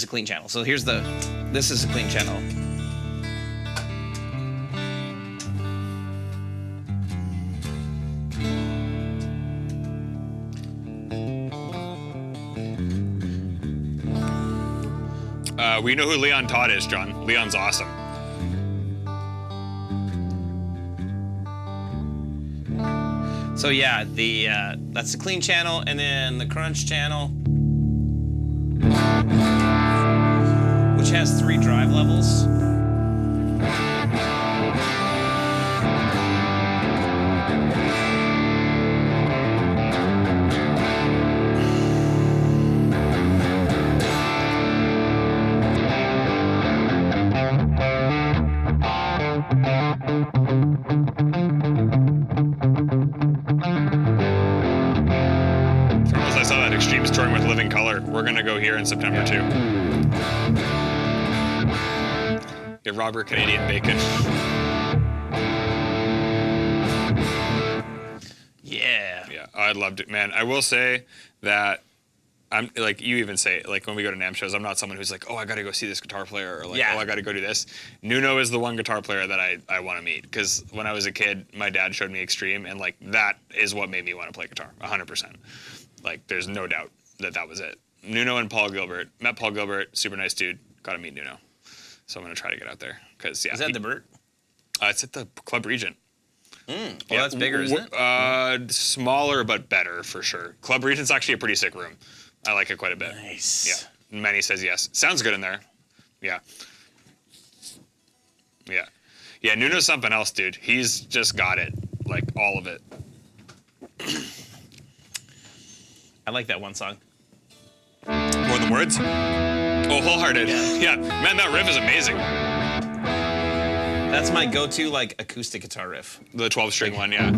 clean channel. So this is a clean channel. We know who Leon Todd is, John. Leon's awesome. So yeah, that's the clean channel, and then the crunch channel, which has 3 drive levels. I saw that Extremes touring with Living Color. We're gonna go here in September too. Get Robert Canadian Bacon. Yeah. Yeah, I'd love to, man. I will say that I'm like you even say like when we go to NAMM shows, I'm not someone who's like, oh, I got to go see this guitar player or like, Yeah. oh, I got to go do this. Nuno is the one guitar player that I want to meet because when I was a kid, my dad showed me Extreme, and like that is what made me want to play guitar, 100%. Like there's no doubt that was it. Nuno and Paul Gilbert. Met Paul Gilbert, super nice dude. Got to meet Nuno. So I'm gonna try to get out there because yeah. Is that the Burt? It's at the Club Regent. Well, that's bigger, isn't it? Smaller but better for sure. Club Regent's actually a pretty sick room. I like it quite a bit. Nice. Yeah. Manny says yes. Sounds good in there. Yeah. Yeah. Yeah, Nuno's something else, dude. He's just got it. Like all of it. I like that one song. More than words? Oh, Wholehearted. Yeah. Man, that riff is amazing. That's my go-to like acoustic guitar riff. The 12-string one, yeah.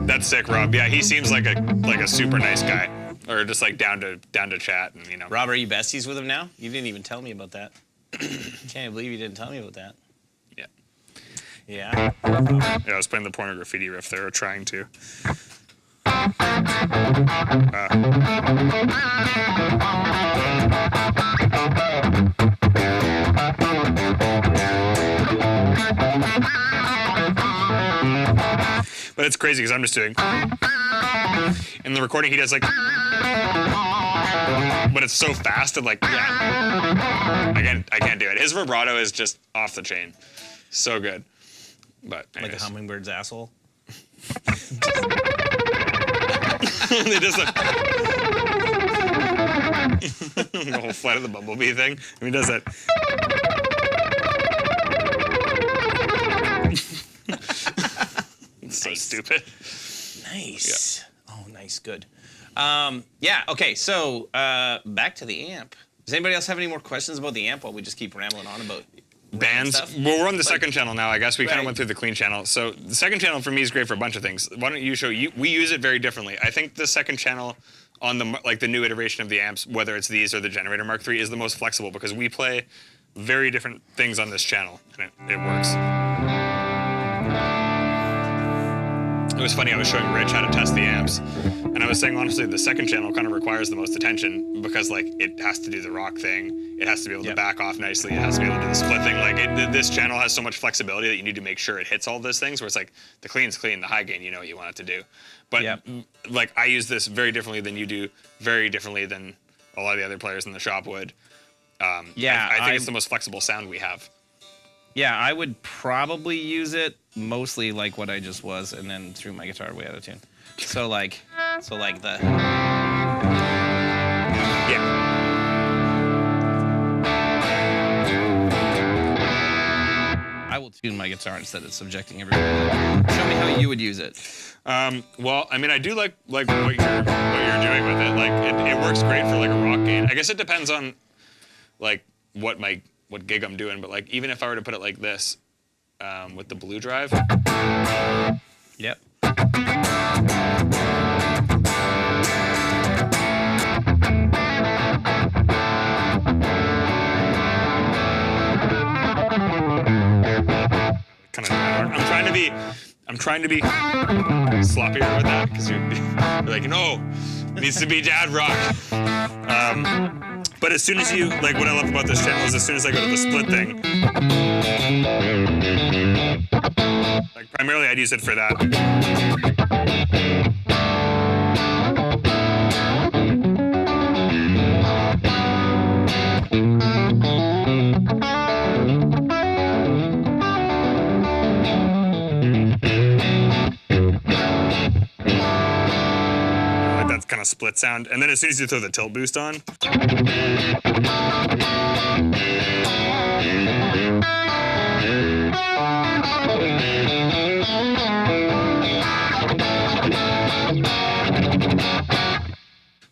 That's sick, Rob. Yeah, he seems like a super nice guy, or just like down to chat, and you know. Rob, are you besties with him now? You didn't even tell me about that. Can't believe you didn't tell me about that. Yeah. Yeah. Yeah, I was playing the Porno Graffiti riff there, or trying to. But it's crazy because I'm just doing. In the recording, he does like. But it's so fast and like. Yeah. I can't do it. His vibrato is just off the chain. So good. But anyways. Like a hummingbird's asshole. They just like. The whole Flight of the Bumblebee thing. I mean, he does that. It's so stupid. Nice. Yeah. Oh, nice. Good. Yeah. Okay. So back to the amp. Does anybody else have any more questions about the amp while we just keep rambling on about bands? stuff? Well, we're on the second channel now. I guess we kind Right. of went through the clean channel. So the second channel for me is great for a bunch of things. Why don't you show you? We use it very differently. I think the second channel on the new iteration of the amps, whether it's these or the Generator Mark III, is the most flexible because we play very different things on this channel, and it works. It was funny, I was showing Rich how to test the amps, and I was saying, honestly, the second channel kind of requires the most attention because, like, it has to do the rock thing, it has to be able to back off nicely, it has to be able to do the split thing. Like, this channel has so much flexibility that you need to make sure it hits all those things, where it's like, the clean's clean, the high gain, you know what you want it to do. But, like, I use this very differently than you do, very differently than a lot of the other players in the shop would. I think it's the most flexible sound we have. Yeah, I would probably use it mostly like what I just was, and then threw my guitar way out of tune. So like the. Yeah. I will tune my guitar instead of subjecting everybody. Show me how you would use it. Well, I mean, I do like what you're doing with it. Like, it works great for like a rock gain. I guess it depends on like what gig I'm doing, but like even if I were to put it like this, with the blue drive. Yep. Kind of. I'm trying to be sloppier with that because you're like, no, it needs to be dad rock. But as soon as you, like, what I love about this channel is as soon as I go to the split thing, like, primarily I'd use it for that. Like that kind of split sound. And then as soon as you throw the tilt boost on,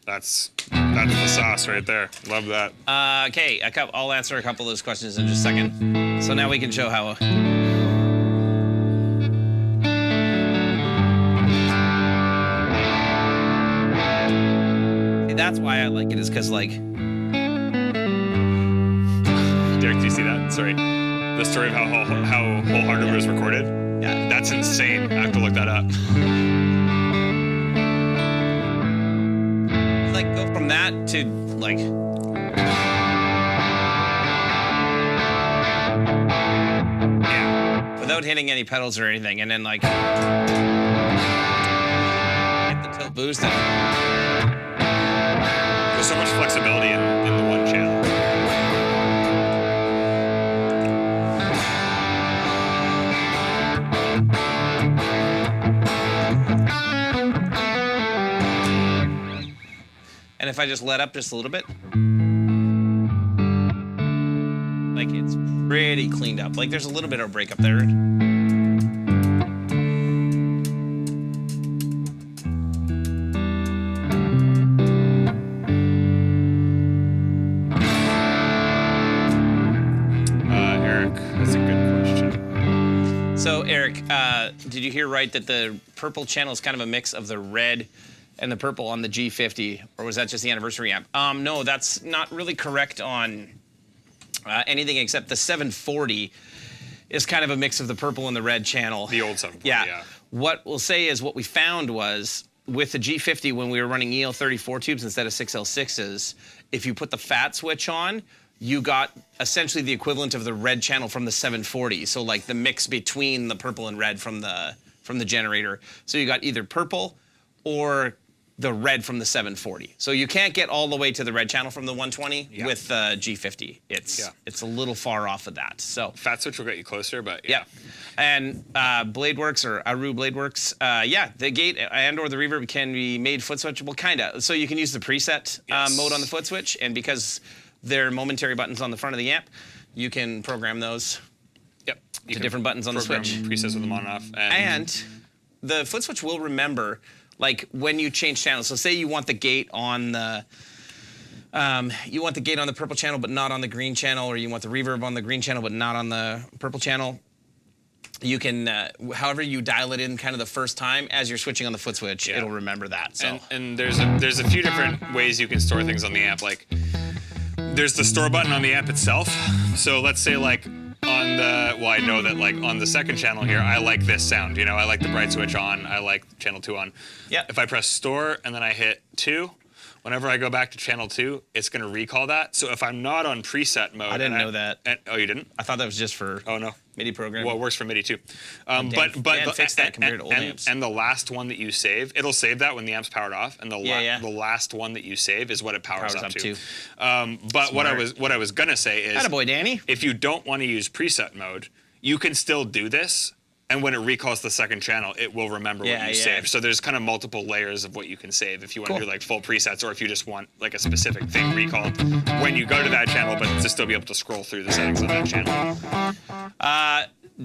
that's the sauce right there. Love that. Okay, I'll answer a couple of those questions in just a second. So now we can show how. That's why I like it, is because like. Derek, do you see that? Sorry. The story of how Wholehearted was recorded. Yeah. That's insane. I have to look that up. Like go from that to like. Yeah. Without hitting any pedals or anything, and then like hit the tilt boost. There's so much flexibility in the one channel. And if I just let up just a little bit, like it's pretty cleaned up. Like there's a little bit of a break up there. Eric, that's a good question. So Eric, did you hear right that the purple channel is kind of a mix of the red and the purple on the G50, or was that just the anniversary amp? No, that's not really correct on anything except the 740 is kind of a mix of the purple and the red channel. The old 740, yeah. What we'll say is what we found was with the G50 when we were running EL34 tubes instead of 6L6s, if you put the fat switch on, you got essentially the equivalent of the red channel from the 740. So like the mix between the purple and red from the generator. So you got either purple or the red from the 740. So you can't get all the way to the red channel from the 120 with the G50. It's a little far off of that. So fat switch will get you closer, but yeah. And Bladeworks or Aru Bladeworks, the gate and or the reverb can be made foot switchable, kinda. So you can use the preset mode on the foot switch, and because they're momentary buttons on the front of the amp, you can program those to different buttons on the switch. Presets with them on and off. And the foot switch will remember, like when you change channels. So say you want the gate on the purple channel but not on the green channel, or you want the reverb on the green channel but not on the purple channel. You can, however you dial it in kind of the first time, as you're switching on the foot switch, it'll remember that. So. And there's a few different ways you can store things on the amp. Like there's the store button on the amp itself. So let's say like on the, well, I know that like on the second channel here, I like this sound. You know, I like the bright switch on. I like channel 2 on. Yeah. If I press store and then I hit 2, whenever I go back to channel 2, it's going to recall that. So if I'm not on preset mode, I didn't know that. Oh, you didn't? I thought that was just for MIDI programming. Well, it works for MIDI too. Fix that compared to old amps. And the last one that you save, it'll save that when the amp's powered off, and the last one that you save is what it powers up to. But what I was gonna say is, attaboy, Danny. If you don't want to use preset mode, you can still do this. And when it recalls the second channel, it will remember what you saved. So there's kind of multiple layers of what you can save if you want to do like full presets, or if you just want like a specific thing recalled when you go to that channel, but to still be able to scroll through the settings on that channel.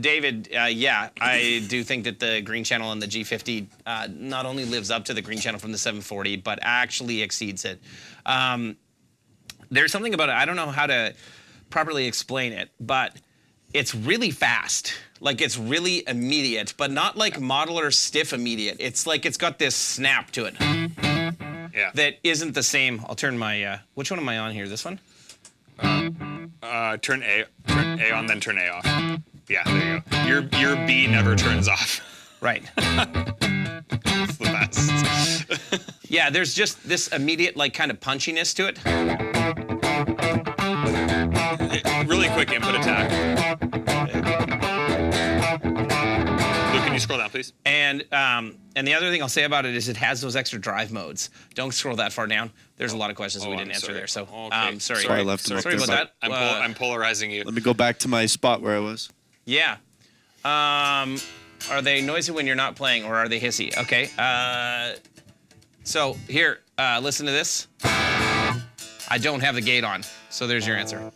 David, I do think that the green channel on the G50 not only lives up to the green channel from the 740, but actually exceeds it. There's something about it, I don't know how to properly explain it, but it's really fast. Like it's really immediate, but not like modular stiff immediate. It's like it's got this snap to it. Yeah. That isn't the same. I'll turn my, which one am I on here? This one? Turn A on, then turn A off. Yeah, there you go. Your B never turns off. Right. It's the best. Yeah, there's just this immediate like kind of punchiness to it. Really quick input attack. Luke, can you scroll down, please? And the other thing I'll say about it is it has those extra drive modes. Don't scroll that far down. There's a lot of questions that we didn't answer there. So, sorry. Sorry, I left them up Sorry there, about that. I'm polarizing you. Let me go back to my spot where I was. Yeah. Are they noisy when you're not playing, or are they hissy? Okay. So here, listen to this. I don't have the gate on, so there's your answer.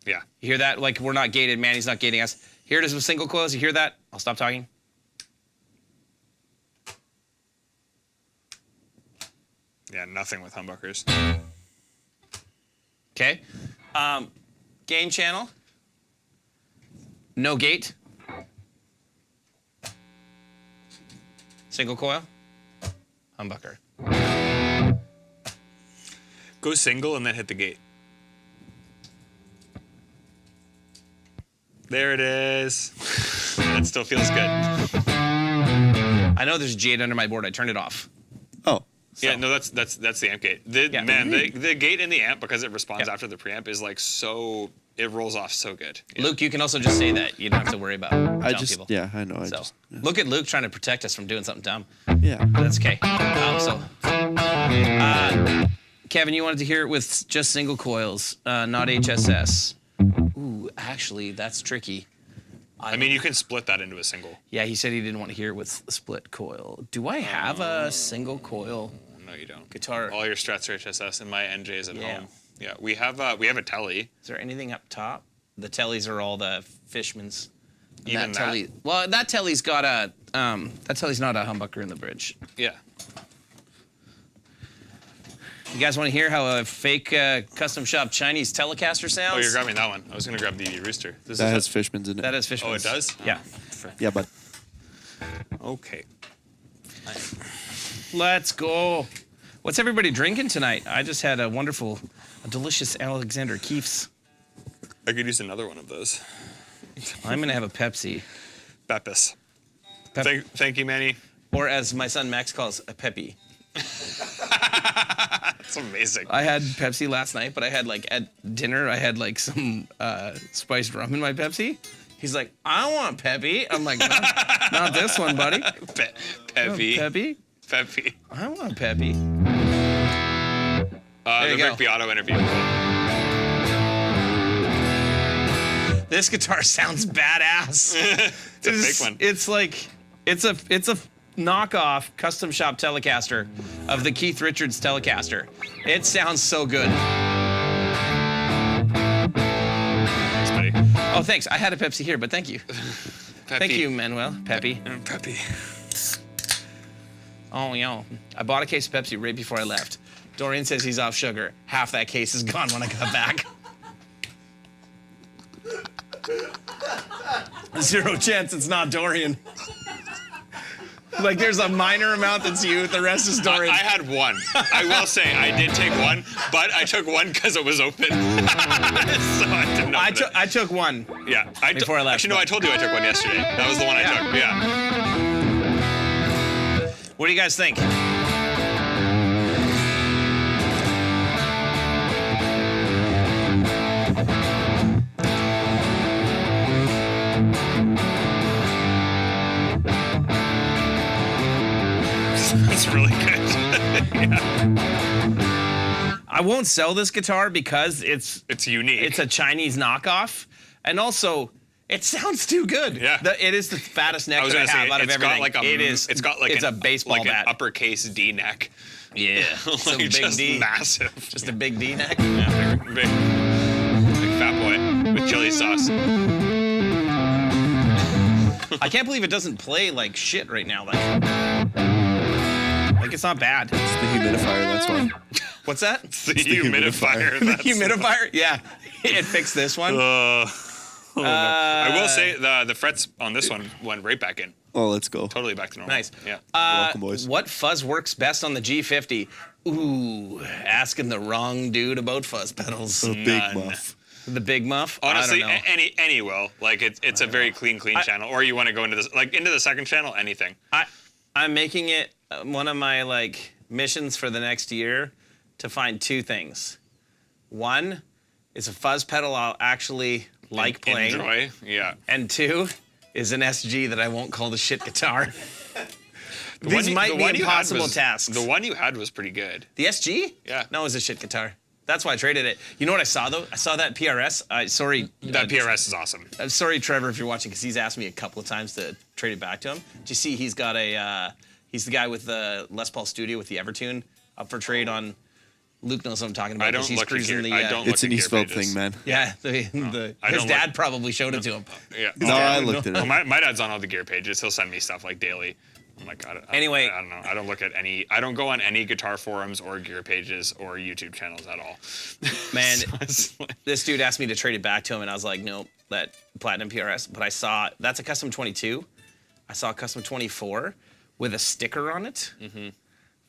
Yeah. You hear that? Like we're not gated. Manny's not gating us. Here it is with single coils. You hear that? I'll stop talking. Yeah, nothing with humbuckers. Okay. Gain channel. No gate. Single coil. Humbucker. Go single and then hit the gate. There it is. It still feels good. I know there's jade under my board. I turned it off. Oh. Yeah, no, that's the amp gate. Man, the gate in the amp, because it responds after the preamp, is like so, it rolls off so good. Yeah. Luke, you can also just say that. You don't have to worry about telling people. Yeah, I know. Look at Luke trying to protect us from doing something dumb. Yeah. But that's okay. Kevin, you wanted to hear it with just single coils, not HSS. Ooh, actually, that's tricky. I mean, you can split that into a single. Yeah, he said he didn't want to hear it with a split coil. Do I have a single coil? No, you don't. Guitar. All your Strats are HSS, and my NJ is at home. Yeah, we have a Telly. Is there anything up top? The Tellys are all the Fishmans. Even that? Telly, well, that Telly's got a that Telly's not a humbucker in the bridge. Yeah. You guys want to hear how a fake custom shop Chinese Telecaster sounds? Oh, you're grabbing that one. I was gonna grab the Rooster. That has Fishman's in it. That is Fishman's. Oh, it does? Yeah. Yeah, but Okay. Let's go. What's everybody drinking tonight? I just had a delicious Alexander Keefe's. I could use another one of those. I'm gonna have a Pepsi. Beppis. Thank you, Manny. Or as my son Max calls, a Peppy. That's amazing. I had Pepsi last night, but I had at dinner, I had some spiced rum in my Pepsi. He's like, I want Peppy. I'm like, not this one, buddy. Peppy. Peppy? Peppy. I want Peppy. The you go. Rick Beato interview. This guitar sounds badass. It's a fake one. It's like, it's a knockoff custom shop Telecaster of the Keith Richards Telecaster. It sounds so good. Thanks, buddy. Oh, thanks. I had a Pepsi here, but thank you. Peppy. Thank you, Manuel. Peppy. Peppy. Oh, I bought a case of Pepsi right before I left. Dorian says he's off sugar. Half that case is gone when I got back. 0 chance it's not Dorian. There's a minor amount that's you, the rest is Dorian. I had one. I will say, I did take one, but I took one because it was open. So I didn't open it. I took one. Yeah. Before I left. Actually, no, I told you I took one yesterday. That was the one I took. Yeah. What do you guys think? It's really good. Yeah. I won't sell this guitar because it's unique. It's a Chinese knockoff, and also it sounds too good. Yeah. It is the fattest neck I was that I gonna have say, out of it's everything. got It's a baseball like bat. an uppercase D neck. Yeah. It's a big just D. massive. Just a big D neck. Yeah, big fat boy with chili sauce. I can't believe it doesn't play like shit right now. Like it's not bad. it's the humidifier, that's why. What's that? The humidifier. The humidifier? Yeah. It fixed this one. I will say the frets on this one went right back in. Oh, let's go. Totally back to normal. Nice. Yeah. Welcome, boys. What fuzz works best on the G50? Ooh, asking the wrong dude about fuzz pedals. The big muff. The big muff? Honestly, I don't know. any will. Like it's a very clean channel. Or you want to go into this into the second channel, anything. I'm making it one of my missions for the next year to find 2 things. One is a fuzz pedal I'll actually like playing. Enjoy. Yeah. And 2 is an SG that I won't call the shit guitar. These might be impossible tasks. The one you had was pretty good. The SG? Yeah. No, it was a shit guitar. That's why I traded it. You know what I saw though? I saw that PRS. Sorry. That PRS is awesome. Sorry, Trevor, if you're watching, because he's asked me a couple of times to trade it back to him. Do you see he's got he's the guy with the Les Paul Studio with the Evertune up for trade on. Luke knows what I'm talking about. I don't he's look at cruising gear. the, I don't It's look an at gear Eastveld pages. thing, man. Yeah, his don't dad look- probably showed it to him. Yeah. No, I looked at Well, it. my dad's on all the gear pages. He'll send me stuff like daily. I'm like, Anyway. I don't know. I don't look at any. I don't go on any guitar forums or gear pages or YouTube channels at all. Man, So it's like- this dude asked me to trade it back to him, and I was like, nope, that Platinum PRS. But I saw, that's a custom 22. I saw a custom 24 with a sticker on it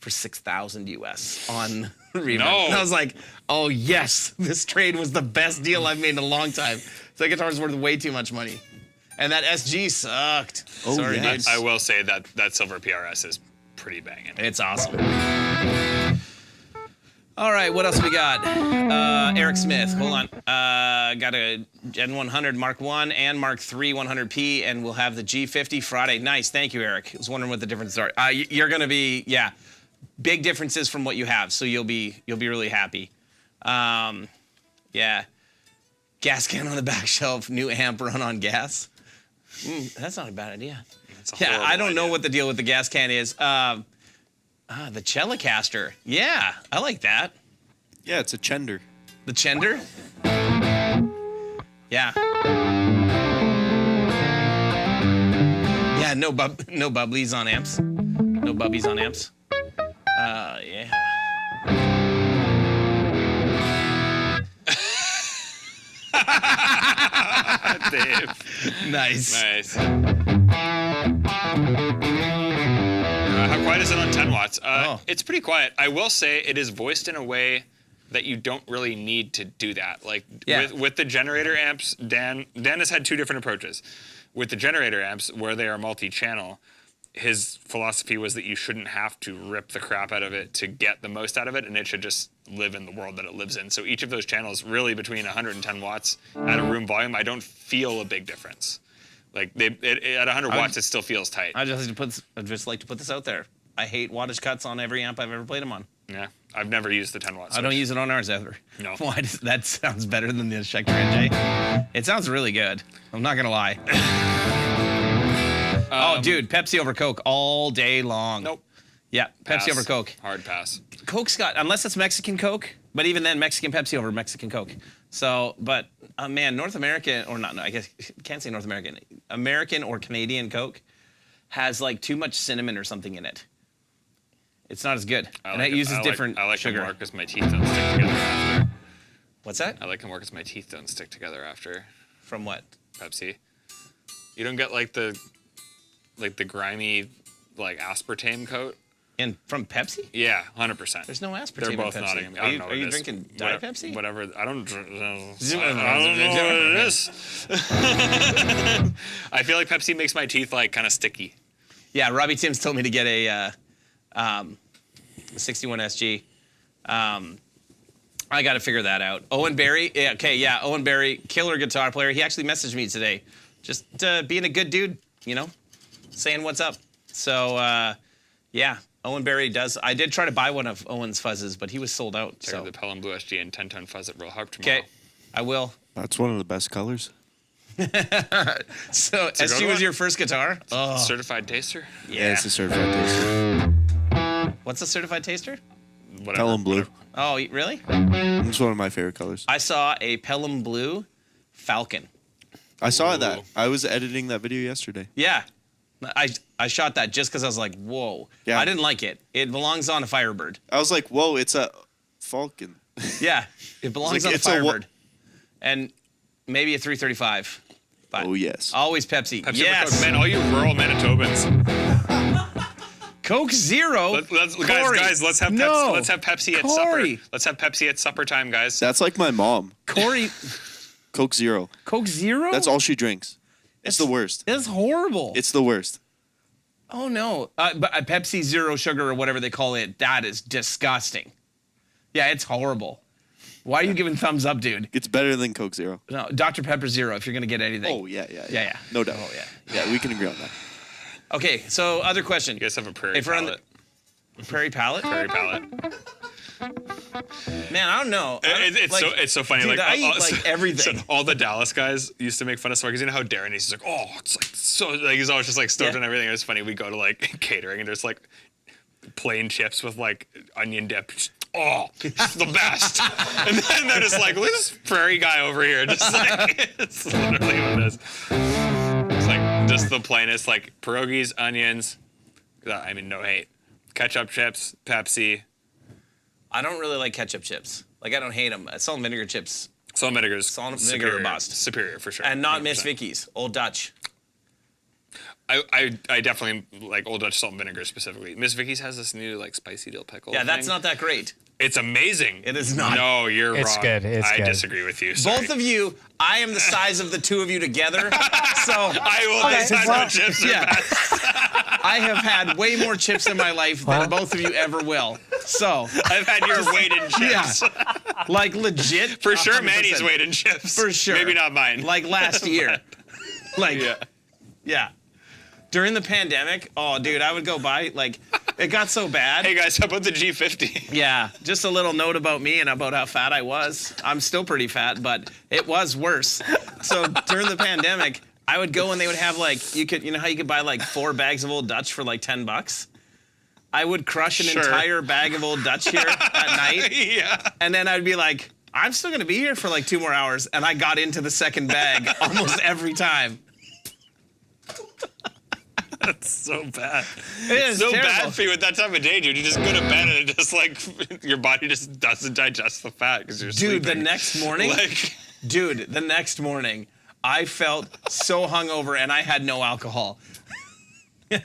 for $6,000 US on Reverb. No. And I was like, oh yes, this trade was the best deal I've made in a long time. So that guitar's worth way too much money. And that SG sucked. Oh, Sorry, yes. dude. I will say that silver PRS is pretty banging. It's awesome. All right, what else we got? Eric Smith, hold on. Got a Gen 100 Mark 1 and Mark 3 100p, and we'll have the G50 Friday. Nice, thank you, Eric. I was wondering what the differences are. You're gonna be, yeah, big differences from what you have, so you'll be really happy. Yeah, gas can on the back shelf, new amp run on gas. That's not a bad idea. Yeah, I don't know what the deal with the gas can is. The Telecaster. Yeah, I like that. Yeah, it's a Chender. The Chender? Yeah. Yeah, no bubblies on amps. No bubbies on amps. Yeah. Dave. Nice. Nice. How quiet is it on 10 watts? It's pretty quiet. I will say it is voiced in a way that you don't really need to do that. Like with the generator amps, Dan has had two different approaches. With the generator amps, where they are multi-channel, his philosophy was that you shouldn't have to rip the crap out of it to get the most out of it, and it should just live in the world that it lives in. So each of those channels, really between 110 watts at a room volume, I don't feel a big difference. Like at 100 watts, it still feels tight. I'd just like to put this out there. I hate wattage cuts on every amp I've ever played them on. Yeah, I've never used the 10 watts. I don't use it on ours either. No. Why that sounds better than the Schecter NJ. It sounds really good. I'm not gonna lie. Oh, dude, Pepsi over Coke all day long. Nope. Yeah, Pepsi Pass. over Coke. Hard pass. Coke's got, unless it's Mexican Coke, but even then, Mexican Pepsi over Mexican Coke. So, but man, North American, or not, no, I guess, can't say North American. American or Canadian Coke has like too much cinnamon or something in it. It's not as good. And it uses different I like sugar. them more because my teeth don't stick together after. What's that? I like them more because my teeth don't stick together after From what? Pepsi. You don't get like the grimy like aspartame coat. And from Pepsi? Yeah, 100%. There's no aspartame They're in both Pepsi. Nottingham. I Are don't you, know are what you it is. drinking Diet Pepsi? Whatever. I don't know what it is. I feel like Pepsi makes my teeth like kind of sticky. Yeah, Robbie Timms told me to get a 61 SG. I got to figure that out. Owen Barry, yeah, okay, yeah, Owen Barry, killer guitar player. He actually messaged me today, just being a good dude, you know, saying what's up. So, yeah, Owen Barry does. I did try to buy one of Owen's fuzzes, but he was sold out. Check So out the Pelham Blue SG and 10-tone fuzz at Real Harp tomorrow. okay, I will. That's one of the best colors. So a good SG was one. your first guitar? Oh, Certified taster? Yeah, it's a certified taster. What's a certified taster? Whatever. Pelham Blue. Oh, really? It's one of my favorite colors. I saw a Pelham Blue Falcon. I saw Ooh. that. I was editing that video yesterday. Yeah. I shot that just because I was like, whoa. Yeah. I didn't like it. It belongs on a Firebird. I was like, whoa, it's a Falcon. Yeah, it belongs like, on a it's a Firebird. And maybe a 335. But Oh, yes. always Pepsi. Pepsi Yes. Coke. Man, all you rural Manitobans. Coke Zero. Corey. Guys, let's have No. Pepsi. Let's have Pepsi at Corey. supper. Let's have Pepsi at supper time, guys. That's like my mom. Corey. Coke Zero. Coke Zero? That's all she drinks. It's the worst. That's horrible. It's the worst. Oh, no. But Pepsi Zero Sugar or whatever they call it, that is disgusting. Yeah, it's horrible. Why are you giving thumbs up, dude? It's better than Coke Zero. No, Dr. Pepper Zero if you're going to get anything. Oh, yeah. Yeah. No doubt. Oh, yeah. Yeah, we can agree on that. Okay, so other question. You guys have a prairie If we're on palette. Prairie Palette? Prairie palette. Man, I don't know. It's so funny. Dude, like, I eat like everything. So all the Dallas guys used to make fun of Swag. 'Cause you know how Darren is. He's like, oh, it's like so. Like he's always just like stoked Yeah. on everything. It's funny. We go to like catering and there's like plain chips with like onion dip. Oh, it's the best. And then they're just like, look at this prairie guy over here. Just like it's literally what it is. It's like just the plainest like pierogies, onions. I mean, no hate. Ketchup chips, Pepsi. I don't really like ketchup chips. Like, I don't hate them. Salt and vinegar chips. Salt and vinegar's Salt and vinegar superior. are bust. Superior for sure. And not Miss 100%. Vicky's. Old Dutch. I definitely like Old Dutch salt and vinegar specifically. Miss Vicky's has this new like spicy dill pickle. Yeah, that's thing. not that great. It's amazing. It is not. No, you're wrong. It's good. It's I good. disagree with you. Sorry. Both of you, I am the size of the two of you together. So I will decide what chips are best. I have had way more chips in my life than both of you ever will. So I've had your weight in chips. like legit. For sure, 100%. Manny's weight in chips. For sure. Maybe not mine. Like last year. Like, yeah. yeah. During the pandemic, oh, dude, I would go buy, like, it got so bad. Hey, guys, how about the G50? Yeah, just a little note about me and about how fat I was. I'm still pretty fat, but it was worse. So during the pandemic, I would go and they would have, like, you know how you could buy, like, 4 bags of Old Dutch for, like, $10? I would crush an entire bag of Old Dutch here at night. Yeah. And then I'd be like, I'm still going to be here for, like, 2 more hours. And I got into the second bag almost every time. That's so bad. It is so terrible. bad for you at that time of day, dude. You just go to bed and it just like your body just doesn't digest the fat because you're sleeping. Dude, the next morning, I felt so hungover and I had no alcohol. And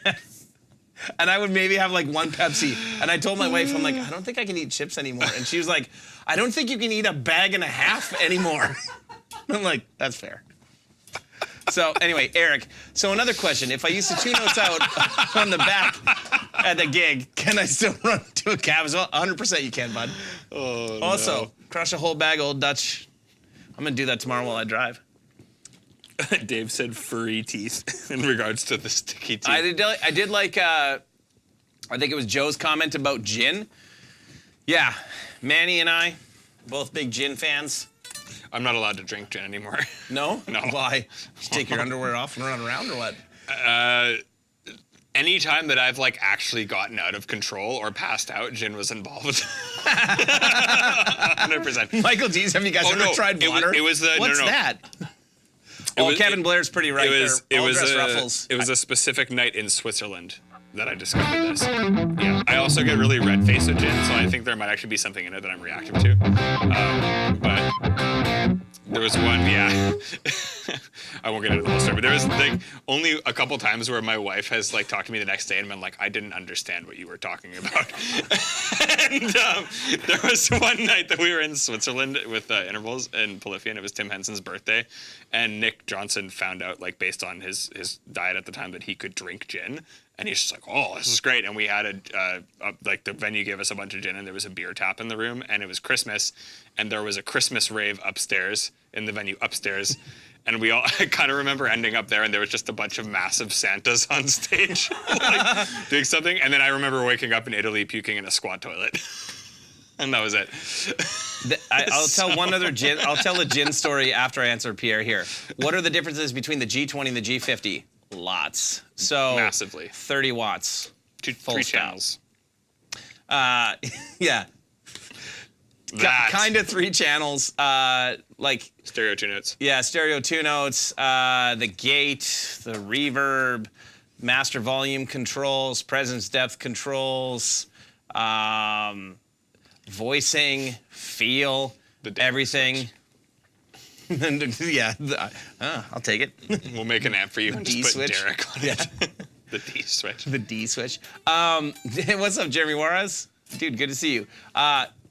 I would maybe have like 1 Pepsi. And I told my wife, I'm like, I don't think I can eat chips anymore. And she was like, I don't think you can eat a bag and a half anymore. I'm like, that's fair. So anyway, Eric, so another question. If I use the 2 notes out on the back at the gig, can I still run to a cab as well? 100% you can, bud. Oh, Also, crush a whole bag of Old Dutch. I'm going to do that tomorrow while I drive. Dave said furry teeth in regards to the sticky teeth. I did like, I think it was Joe's comment about gin. Yeah, Manny and I, both big gin fans. I'm not allowed to drink gin anymore. No? No. Why? You take your underwear off and run around or what? Anytime that I've like actually gotten out of control or passed out, gin was involved. 100%. Michael D's, have you guys ever tried water? It was the What's no. that? Kevin Blair's pretty right there. All dress ruffles. It was a specific night in Switzerland that I discovered this. Yeah. I also get really red faced with gin, so I think there might actually be something in it that I'm reacting to. But there was one, yeah. I won't get into the whole story, but there was like only a couple times where my wife has like talked to me the next day and been like, I didn't understand what you were talking about. And there was one night that we were in Switzerland with Intervals in Polyphia, and it was Tim Henson's birthday, and Nick Johnson found out, like based on his diet at the time, that he could drink gin. And he's just like, oh, this is great. And we had like the venue gave us a bunch of gin and there was a beer tap in the room and it was Christmas and there was a Christmas rave upstairs in the venue upstairs. And we all I kind of remember ending up there and there was just a bunch of massive Santas on stage like, doing something. And then I remember waking up in Italy puking in a squat toilet. And that was it. I'll tell one other gin. I'll tell a gin story after I answer Pierre here. What are the differences between the G20 and the G50? Lots. So Massively. 30 watts. 3 channels. Yeah. Kind of 3 channels. Like Stereo 2 notes. yeah, stereo 2 notes. The gate, the reverb, master volume controls, presence depth controls, voicing, feel, everything. Yeah, I'll take it. We'll make an amp for you and just put D-switch. Derek on it. The D switch. The D switch. What's up, Jeremy Juarez? Dude, good to see you.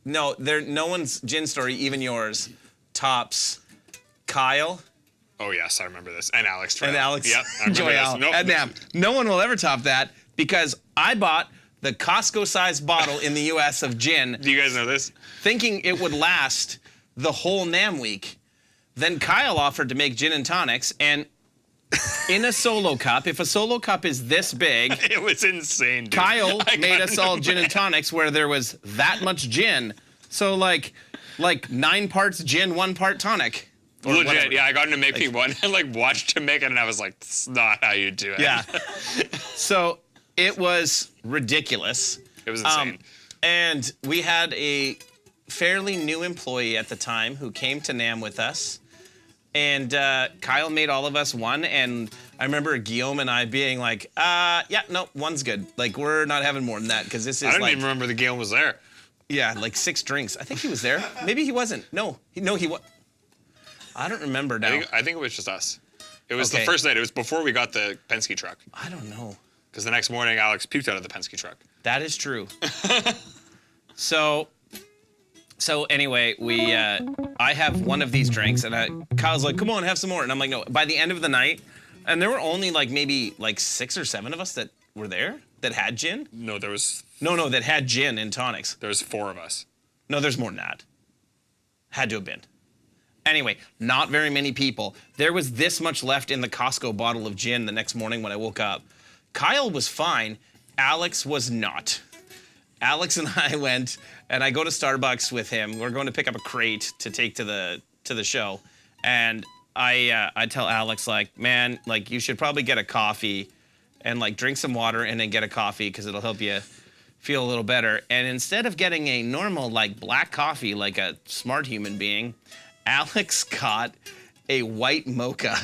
No, no one's gin story, even yours, tops Kyle. Oh yes, I remember this. And Alex. And Alex Yep, I remember Joyal this. Nope. at NAM. No one will ever top that because I bought the Costco-sized bottle in the U.S. of gin. Do you guys know this? Thinking it would last the whole NAM week. Then Kyle offered to make gin and tonics, and in a solo cup, if a solo cup is this big, It was insane, dude. Kyle I made got us all no gin and tonics where there was that much gin. So like 9 parts gin, 1 part tonic. Or Legit, whatever. yeah. I got him to make me one and like watched him make it, and I was like, "That's not how you do it." Yeah. So it was ridiculous. It was insane. And we had a fairly new employee at the time who came to NAM with us. And Kyle made all of us one. And I remember Guillaume and I being like, yeah, no, 1's good. Like, we're not having more than that because this is I don't like, even remember the Gale was there. yeah, like 6 drinks. I think he was there. Maybe he wasn't. No, he was. I don't remember now. I think it was just us. It was Okay. the first night. It was before we got the Penske truck. I don't know. Because the next morning, Alex puked out of the Penske truck. That is true. So So anyway, I have one of these drinks, and Kyle's like, "Come on, have some more." And I'm like, "No." By the end of the night, and there were only like maybe like 6 or 7 of us that were there that had gin. No, there was No, that had gin and tonics. 4 of us. No, there's more than that. Had to have been. Anyway, not very many people. There was this much left in the Costco bottle of gin the next morning when I woke up. Kyle was fine. Alex was not. Alex and I went, and I go to Starbucks with him. We're going to pick up a crate to take to the show. And I tell Alex, like, man, like, you should probably get a coffee and, like, drink some water and then get a coffee because it'll help you feel a little better. And instead of getting a normal, like, black coffee like a smart human being, Alex got a white mocha.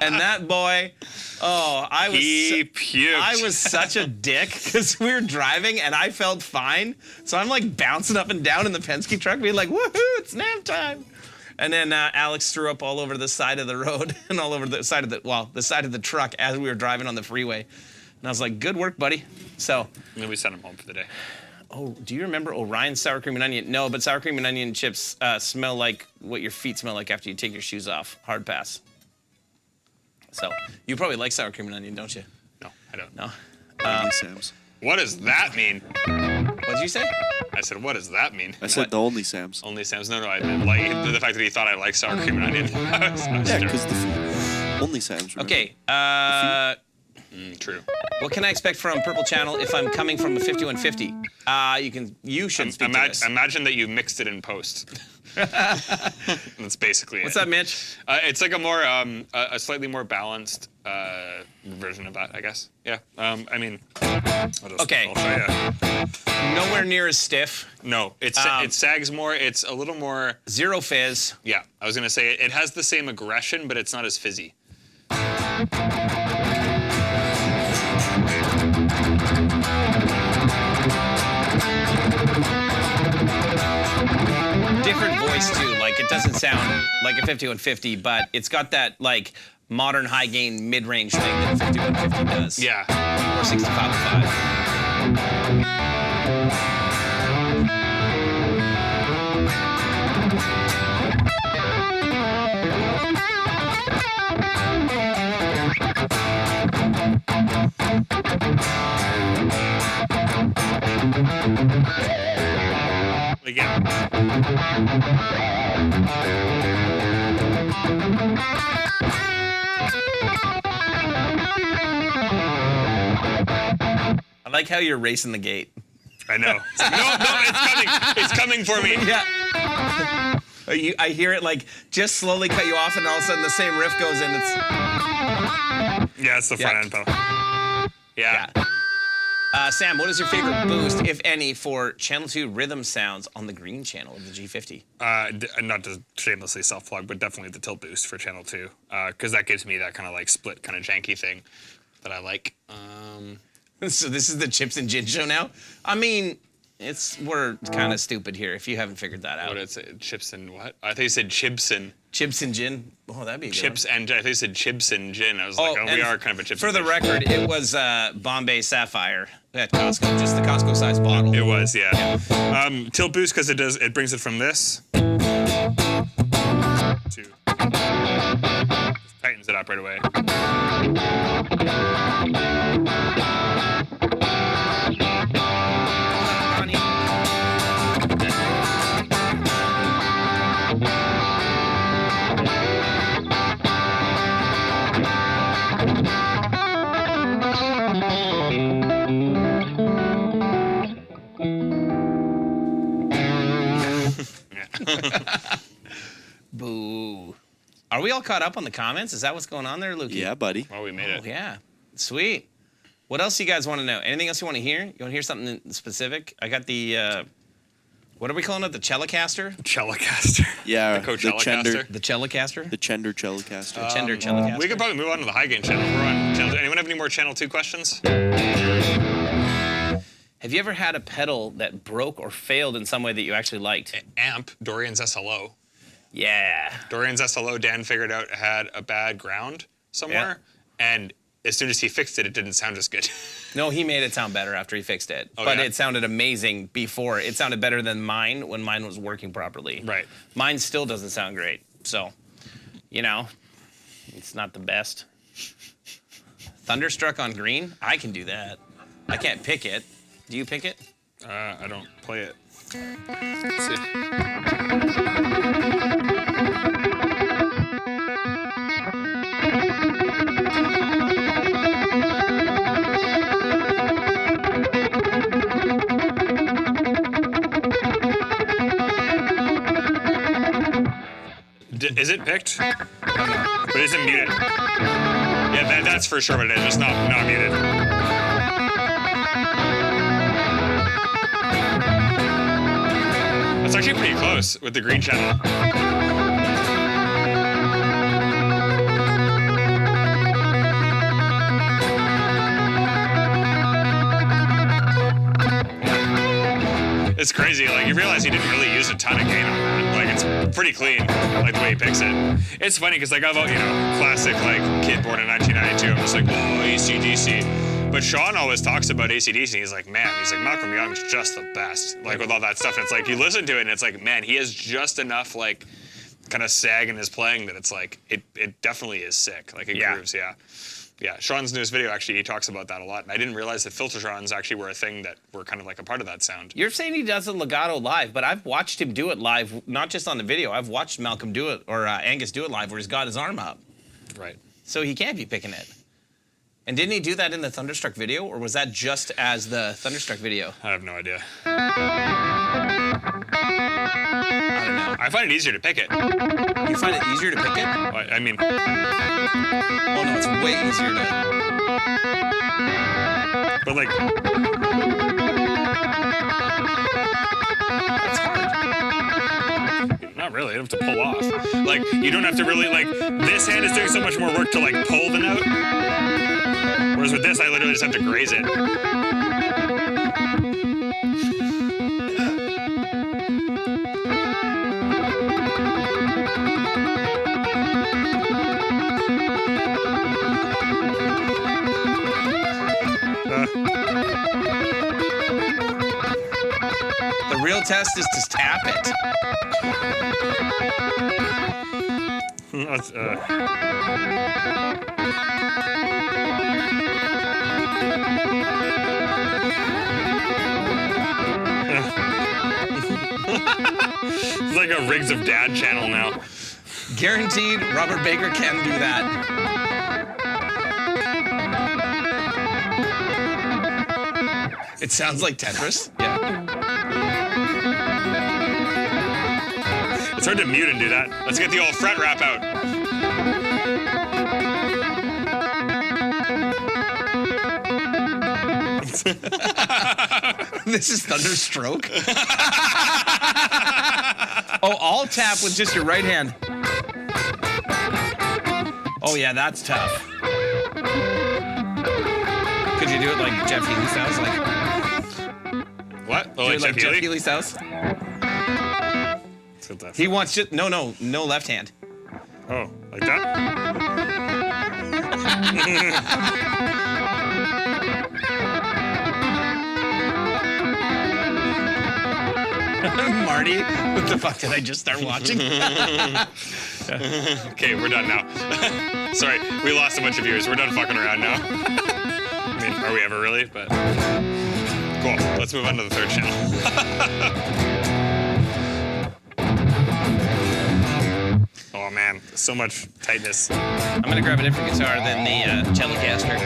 And that boy, He puked. I was such a dick because we were driving and I felt fine. So I'm like bouncing up and down in the Penske truck being like, woohoo, it's nap time. And then Alex threw up all over the side of the road and all over the side of the side of the truck as we were driving on the freeway. And I was like, good work, buddy. So. And then we sent him home for the day. Oh, do you remember Orion's sour cream and onion? No, but sour cream and onion chips smell like what your feet smell like after you take your shoes off. Hard pass. So, you probably like sour cream and onion, don't you? No, I don't. No? Only Sam's. What does that mean? What did you say? I said, what does that mean? I said the only Sam's. Only Sam's. No, I meant like the fact that he thought I liked sour cream and onion. Yeah, because only Sam's. Remember? Okay, True. what can I expect from Purple Channel if I'm coming from a 5150? You should speak to this. Imagine that you mixed it in post. That's basically What's it. that, Mitch? It's like a more, a slightly more balanced version of that, I guess. Yeah. I mean. Okay. I'll show you. Nowhere near as stiff. No, it sags more. It's a little more. Zero fizz. Yeah, I was gonna say it has the same aggression, but it's not as fizzy. Different voice too. Like it doesn't sound like a 5150, but it's got that like modern high gain mid range thing that a 5150 does. Yeah. Or 65.5. Again. I like how you're racing the gate. I know. No, it's coming. It's coming for me. Yeah. I hear it like just slowly cut you off, and all of a sudden the same riff goes in. It's Yeah, it's the front end pedal. Yeah. Sam, what is your favorite boost, if any, for Channel 2 rhythm sounds on the green channel of the G50? Not to shamelessly self-plug, but definitely the tilt boost for Channel 2, because that gives me that kind of like split, kind of janky thing that I like. So this is the Chips and Gin show now? I mean, we're kind of stupid here if you haven't figured that out. What did it say? Chips and what? I thought you said Chibson. Chips and Gin? Oh, that'd be a good Chips one. and I thought you said Chibs and Gin. I was like, we are kind of a Chips For and the Gin. record, it was Bombay Sapphire at Costco, just the Costco-sized bottle. It was, yeah. Tilt boost because it brings it from this to just tightens it up right away. Boo. Are we all caught up on the comments? Is that what's going on there, Lukey? Yeah, buddy. Well, we made it. Oh, yeah. Sweet. What else do you guys want to know? Anything else you want to hear? You want to hear something specific? I got the, what are we calling it? The Cellocaster? Cellocaster. Yeah, The Coachellacaster. The Cellocaster? The Chender Cellocaster. The Chender Cellocaster. We could probably move on to the high gain channel. We're on channel 2. Anyone have any more channel 2 questions? Have you ever had a pedal that broke or failed in some way that you actually liked? Amp, Dorian's SLO. Yeah. Dorian's SLO, Dan figured out had a bad ground somewhere, and as soon as he fixed it, it didn't sound as good. No, he made it sound better after he fixed it. Oh, but yeah? it sounded amazing before. It sounded better than mine when mine was working properly. Right. Mine still doesn't sound great. So, you know, it's not the best. Thunderstruck on green? I can do that. I can't pick it. Do you pick it? I don't play it. Let's see. Is it picked? But is it muted? Yeah, that's for sure what it is. Just not muted. That's actually pretty close with the green channel. It's crazy. Like, you realize he didn't really use a ton of gain on that. Like, it's pretty clean, like the way he picks it. It's funny because like I've, classic like kid born in 1992. I'm just like, oh, AC/DC. But Sean always talks about AC/DC. He's like, man, Malcolm Young's just the best. Like with all that stuff. And it's like you listen to it and it's like, man, he has just enough like kind of sag in his playing that it's like it definitely is sick. Like it grooves, yeah. Yeah, Sean's newest video, actually, he talks about that a lot. And I didn't realize that Filtertrons actually were a thing that were kind of like a part of that sound. You're saying he does a legato live, but I've watched him do it live, not just on the video. I've watched Malcolm do it, or Angus do it live, where he's got his arm up. Right. So he can't be picking it. And didn't he do that in the Thunderstruck video, or was that just as the Thunderstruck video? I have no idea. I don't know. I find it easier to pick it. You find it easier to pick it? I mean... Oh no, it's way easier to... But like... That's hard. Not really, you don't have to pull off. Like, you don't have to really, like... This hand is doing so much more work to, like, pull the note. Whereas with this, I literally just have to graze it. The real test is to tap it. It's like a Rigs of Dad channel now. Guaranteed, Robert Baker can do that. It sounds like Tetris. Yeah. It's hard to mute and do that. Let's get the old fret wrap out. This is Thunderstroke. Oh, all tap with just your right hand. Oh yeah, that's tough. Could you do it like Jeff Healy sounds like? What? Oh, Like like Jeff Healy? Healy sounds? Let's get that. He wants just no left hand. Oh, like that? Marty, what the fuck did I just start watching? Okay, we're done now. Sorry, we lost a bunch of viewers. We're done fucking around now. I mean, are we ever really? But cool. Let's move on to the third channel. Oh man, so much tightness. I'm gonna grab a different guitar than the Telecaster.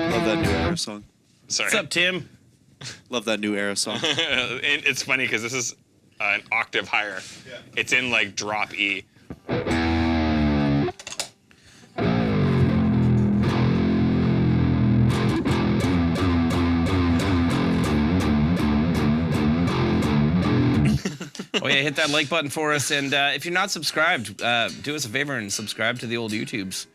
Love that new era song. Sorry. What's up, Tim? Love that new era song. It's funny because this is an octave higher. Yeah. It's in like drop E. Oh Oh yeah, hit that like button for us, and if you're not subscribed, do us a favor and subscribe to the old YouTubes.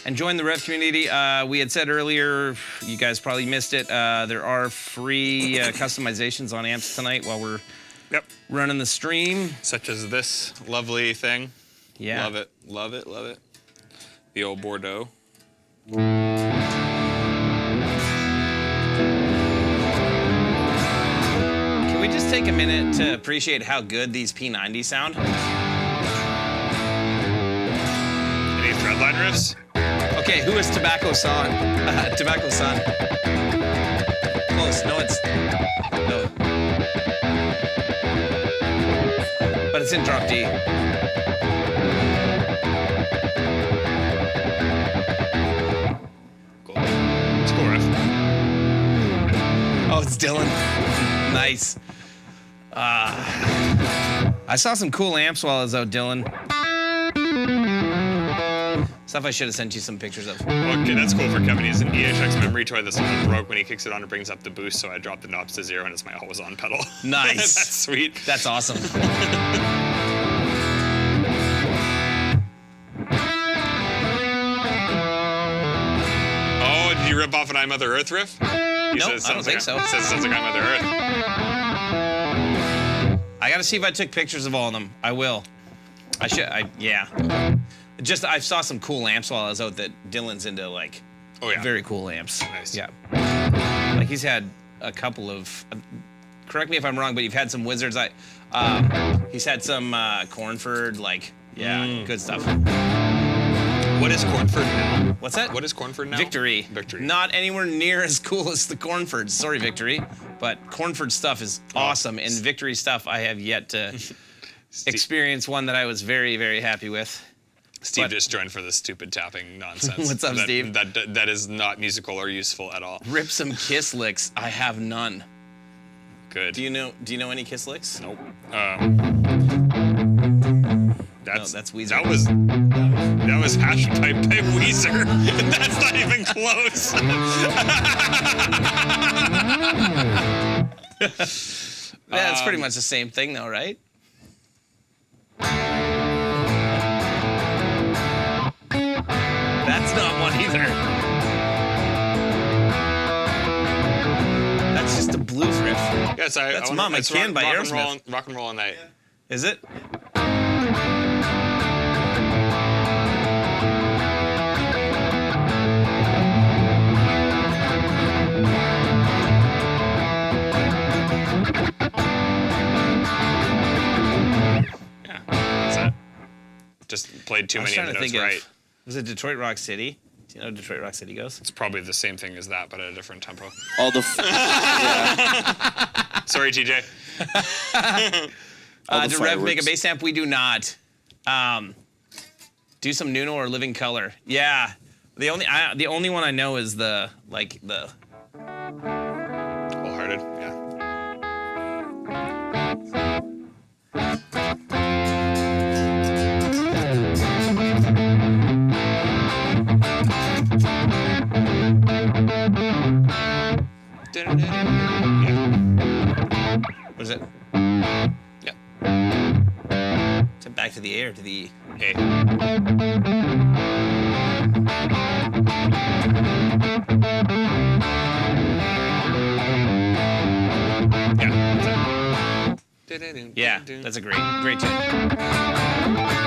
And join the Rev community. We had said earlier, you guys probably missed it. There are free customizations on amps tonight while we're running the stream. Such as this lovely thing. Yeah. Love it, love it, love it. The old Bordeaux. Can we just take a minute to appreciate how good these P90s sound? Any threadline riffs? Okay, who is Tobacco San? Tobacco San. Close. No, it's no. But it's in drop D. Cool. It's a cool riff. Oh, it's Dylan. Nice. I saw some cool amps while I was out, Dylan. Stuff I should have sent you some pictures of. Okay, that's cool for Kevin. He's an EHX memory toy that's someone broke. When he kicks it on, it brings up the boost, so I drop the knobs to 0, and it's my always on pedal. Nice. That's sweet. That's awesome. Oh, did you rip off an I Mother Earth riff? He Nope, says I don't think so. He says it sounds like I Mother Earth. I gotta see if I took pictures of all of them. I will. I should. Yeah. Just I saw some cool amps while I was out that Dylan's into, like, Oh yeah. very cool amps. Nice. Yeah. Like he's had a couple of. Correct me if I'm wrong, but you've had some Wizards. He's had some Cornford. Like, yeah, good stuff. What is Cornford now? What's that? What is Cornford now? Victory. Victory. Not anywhere near as cool as the Cornfords. Sorry, Victory. But Cornford stuff is awesome, and Victory stuff I have yet to experience one that I was very, very happy with. Steve But- just joined for the stupid tapping nonsense. What's up, Steve? That is not musical or useful at all. Rip some Kiss licks. I have none. Good. Do you know any Kiss licks? Nope. No, that's Weezer. That was Hash Pipe by Weezer. That's not even close. Yeah, it's pretty much the same thing, though, right? That's not one either. That's just a blues riff. Yes, That's I Mama it's Kin by rock and Aerosmith. roll, rock and roll all night. Is it? Yeah, that's it. Just played too I was many of trying the to notes think right. of. Was it Detroit Rock City? Do you know how Detroit Rock City goes? It's probably the same thing as that, but at a different tempo. All the Sorry, TJ. All the To Rev make a fireworks. bass amp, we do not. Do some Nuno or Living Color. Yeah. The only one I know is the Wholehearted, yeah. what is it? Yeah. Is it back to the A or to the E? Hey. Yeah. Yeah, that's a great tune.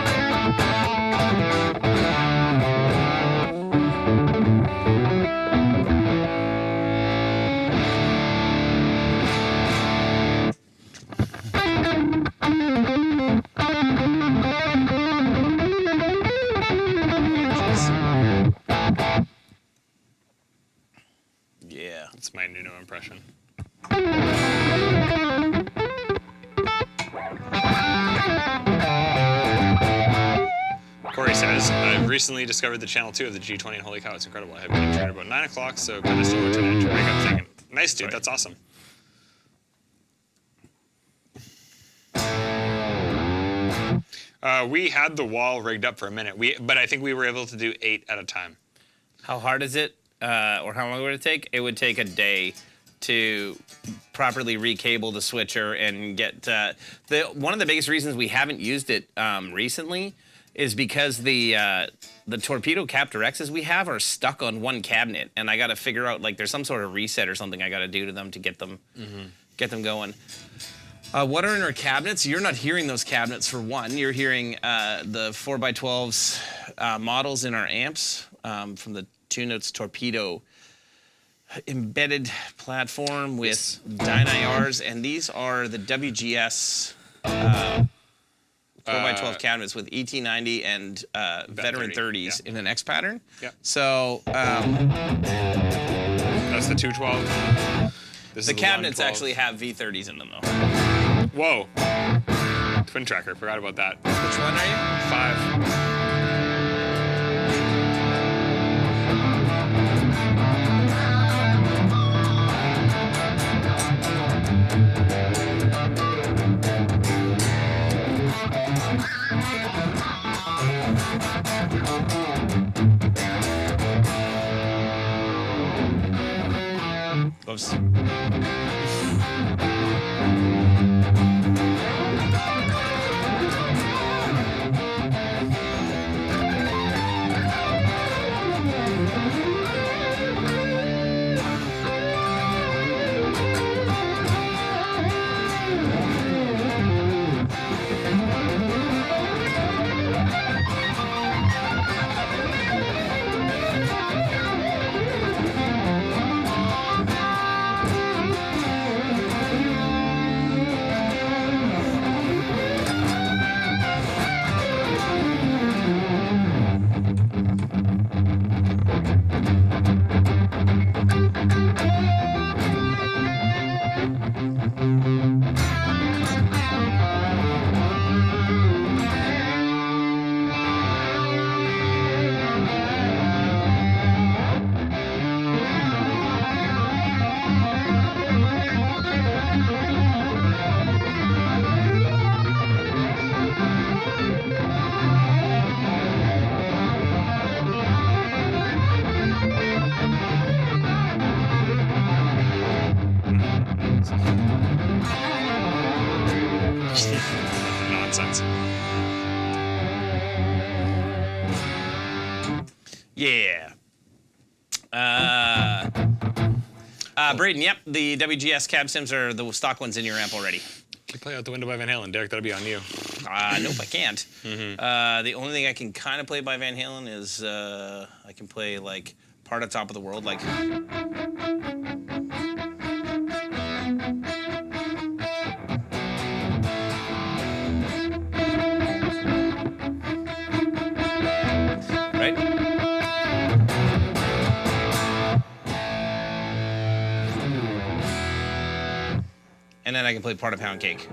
Yeah. That's my Nuno impression. Corey says, I've recently discovered the channel 2 of the G20 and holy cow, it's incredible. I have been trained about 9 o'clock, so kind of still to wake up thinking, nice dude, that's awesome. We had the wall rigged up for a minute, but I think we were able to do 8 at a time. How hard is it? Or how long would it take? It would take a day to properly recable the switcher and get one of the biggest reasons we haven't used it recently is because the torpedo Captor X's we have are stuck on one cabinet, and I got to figure out like there's some sort of reset or something I got to do to them to get them going. What are in our cabinets? You're not hearing those cabinets for one. You're hearing the 4x12s models in our amps from the Two Notes Torpedo embedded platform with Dyna-IRs, and these are the WGS 4x12 cabinets with ET90 and Veteran 30s in an X pattern. Yep. So that's the 212. This the is cabinets 112. actually have V30s in them though. Whoa. Twin tracker. Forgot about that. Which one are you? 5. Oops. Nonsense. Yeah. Braden, yep, the WGS cab sims are the stock ones in your amp already. Can you play Out the Window by Van Halen? Derek, that'll be on you. Nope, I can't. The only thing I can kind of play by Van Halen is I can play like Part of Top of the World, like. Right? And then I can play Part of Pound Cake.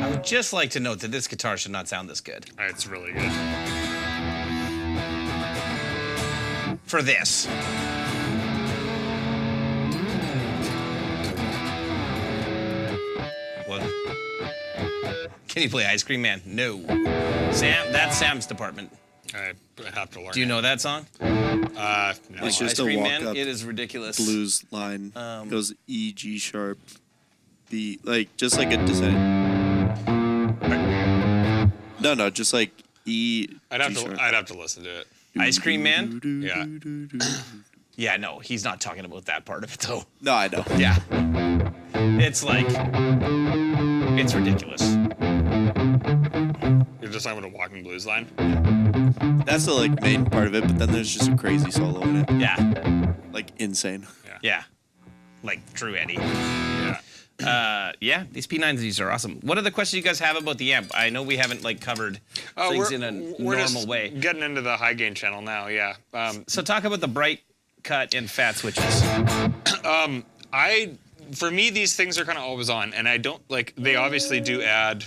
I would just like to note that this guitar should not sound this good. It's really good. For this. What? Can you play Ice Cream Man? No. Sam, that's Sam's department. I have to learn. Do you know that song? No. It's just Ice a Cream walk Man, up it is ridiculous. blues line. Goes E, G sharp, B, like just like a descent. No, just like E. I'd have G to. sharp. I'd have to listen to it. Ice Cream Man? Yeah. Yeah, no, he's not talking about that part of it though. No, I know. Yeah. It's like, it's ridiculous. You're just talking about a walking blues line. That's the like main part of it, but then there's just a crazy solo in it, Yeah, like insane. yeah. Like True Eddie. Yeah. Yeah, these P90s are awesome. What other questions you guys have about the amp? I know we haven't like covered things in a we're normal just way. Getting into the high gain channel now. Yeah. So talk about the bright cut and fat switches. For me, these things are kind of always on, and I don't like. They obviously do add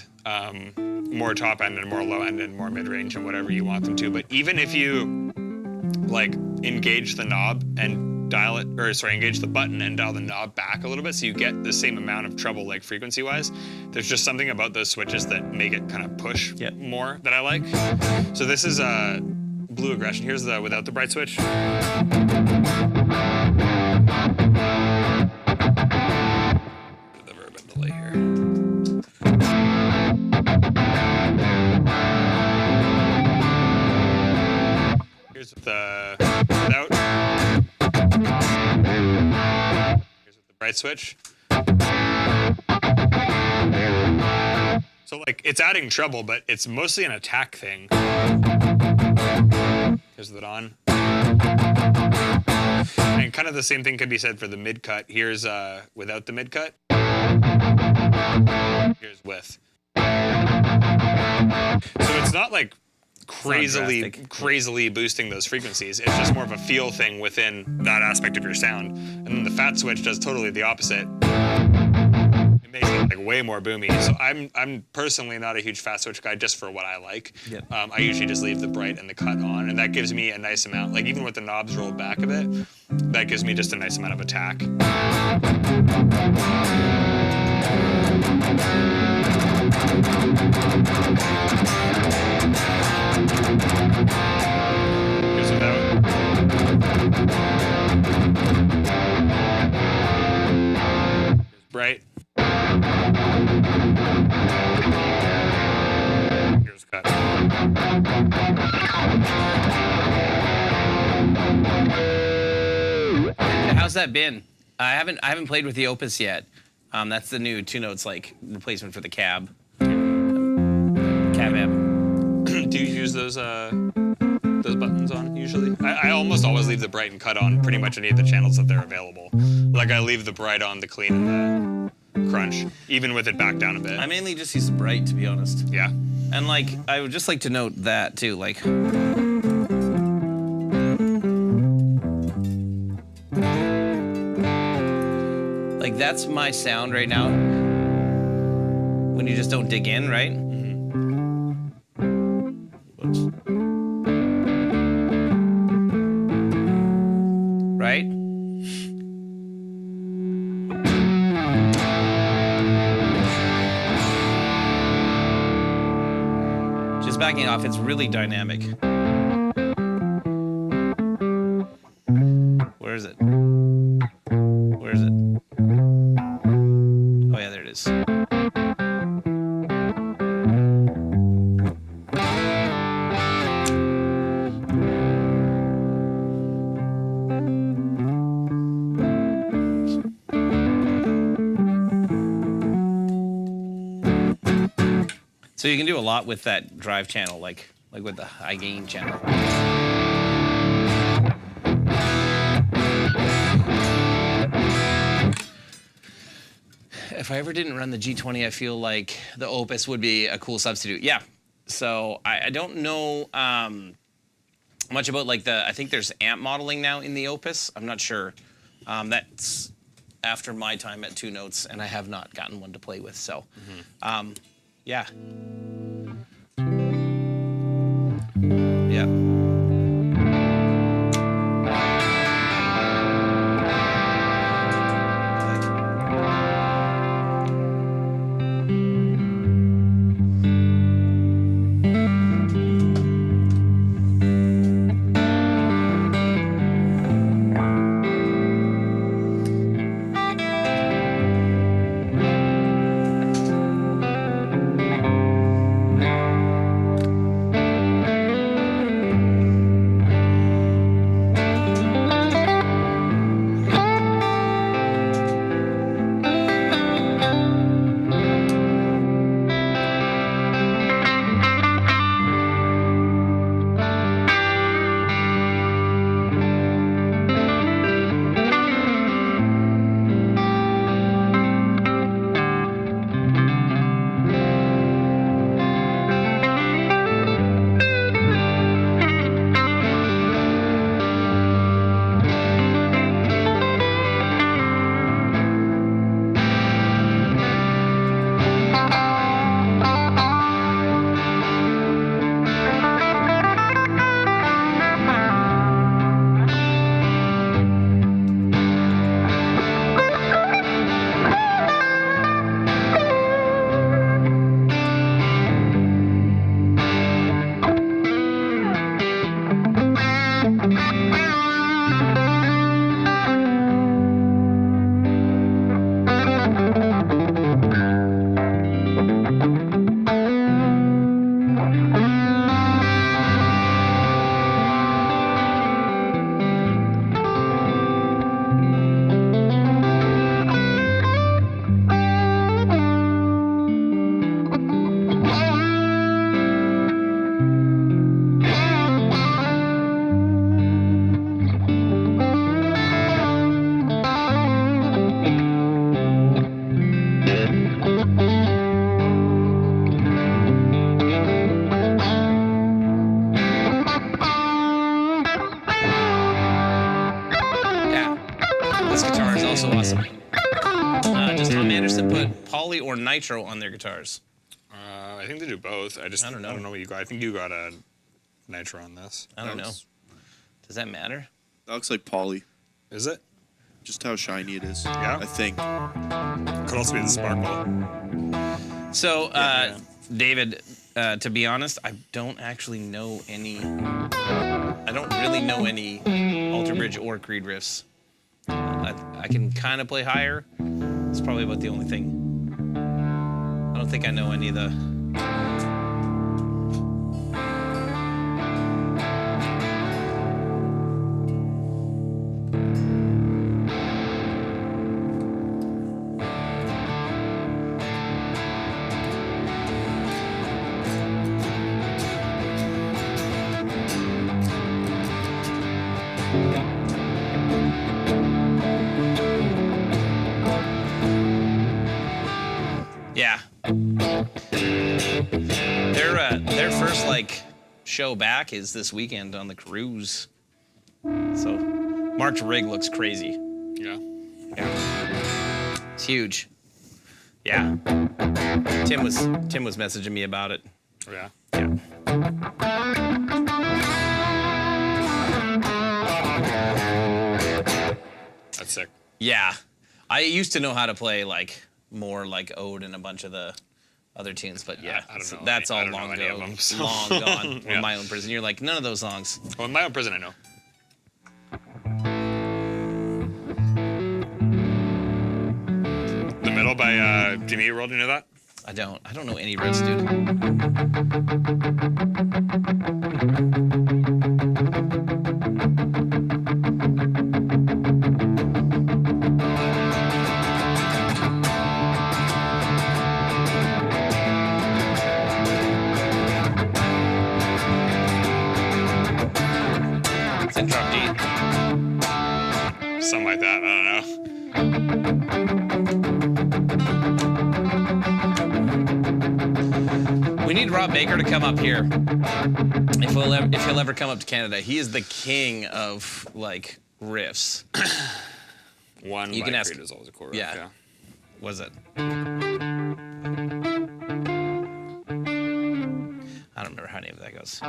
more top end and more low end and more mid range and whatever you want them to. But even if you like engage the knob and dial it, or sorry, engage the button and dial the knob back a little bit, so you get the same amount of treble, like frequency wise. There's just something about those switches that make it kind of push more that I like. So this is a blue aggression. Here's the without the bright switch. The verb and delay here. Here's the without. Here's with the bright switch. So like it's adding treble, but it's mostly an attack thing. Here's the on. And kind of the same thing could be said for the mid cut. Here's without the mid cut. Here's with. So it's not like crazily boosting those frequencies. It's just more of a feel thing within that aspect of your sound. And then the fat switch does totally the opposite. It makes it like way more boomy. So I'm personally not a huge fat switch guy just for what I like. Yep. I usually just leave the bright and the cut on, and that gives me a nice amount. Like even with the knobs rolled back a bit, that gives me just a nice amount of attack. Here's without. Here's bright. Here's cut. How's that been? I haven't played with the Opus yet. That's the new 2 notes like replacement for the cab. Cab amp. Do you use those buttons on usually? I almost always leave the bright and cut on pretty much any of the channels that they're available. Like I leave the bright on, the clean, and the crunch, even with it back down a bit. I mainly just use the bright, to be honest. Yeah. And like, I would just like to note that too, like. Like that's my sound right now. When you just don't dig in, right? Whoops. Right? Just backing off, it's really dynamic. Where is it? Where is it? Oh yeah, there it is. So you can do a lot with that drive channel, like with the high gain channel. If I ever didn't run the G20, I feel like the Opus would be a cool substitute. Yeah. So I don't know much about like I think there's amp modeling now in the Opus. I'm not sure. That's after my time at 2 notes, and I have not gotten one to play with. So, yeah. Yeah. also awesome. Just Tom Anderson put poly or nitro on their guitars. I think they do both. I don't know. I don't know what you got. I think you got a nitro on this. I don't know. Does that matter? That looks like poly. Is it? Just how shiny it is. Yeah. I think. Could also be the sparkle. So, David, to be honest, I don't actually know any. I don't really know any Alter Bridge or Creed riffs. I can kind of play higher. It's probably about the only thing. I don't think I know any of the. Yeah. Their first show back is this weekend on the cruise. So Mark's rig looks crazy. Yeah. Yeah. It's huge. Yeah. Tim was messaging me about it. Yeah. Yeah. That's sick. Yeah. I used to know how to play more like Ode and a bunch of the other tunes, but yeah, I don't know that's any- I all don't know long any ago, of them, so. long gone. Yeah. Or My Own Prison. You're like, none of those songs. Well, in My Own Prison, I know. The Middle by Jimmy Eat World, you know that? I don't know any riffs, dude. It's in drop D. Something like that. I don't know. We need Rob Baker to come up here. If he'll ever come up to Canada, he is the king of riffs. One You by can ask- Creed is always a core riff, yeah. yeah. Was it? I don't remember how any of that goes.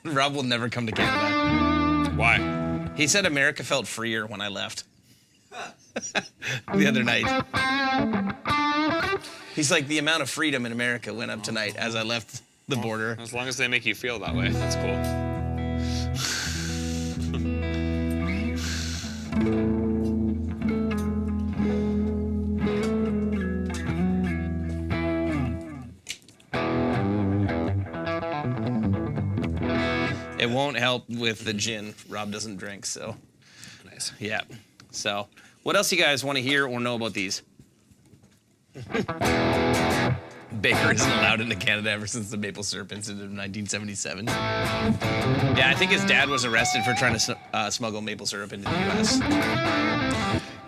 Rob will never come to Canada. Why? He said America felt freer when I left. The other night. He's like, the amount of freedom in America went up tonight as I left the border. As long as they make you feel that way, that's cool. It won't help with the gin. Rob doesn't drink, so Nice. yeah. So, what else you guys want to hear or know about these? Baker isn't allowed into Canada ever since the maple syrup incident of 1977. Yeah, I think his dad was arrested for trying to smuggle maple syrup into the U.S.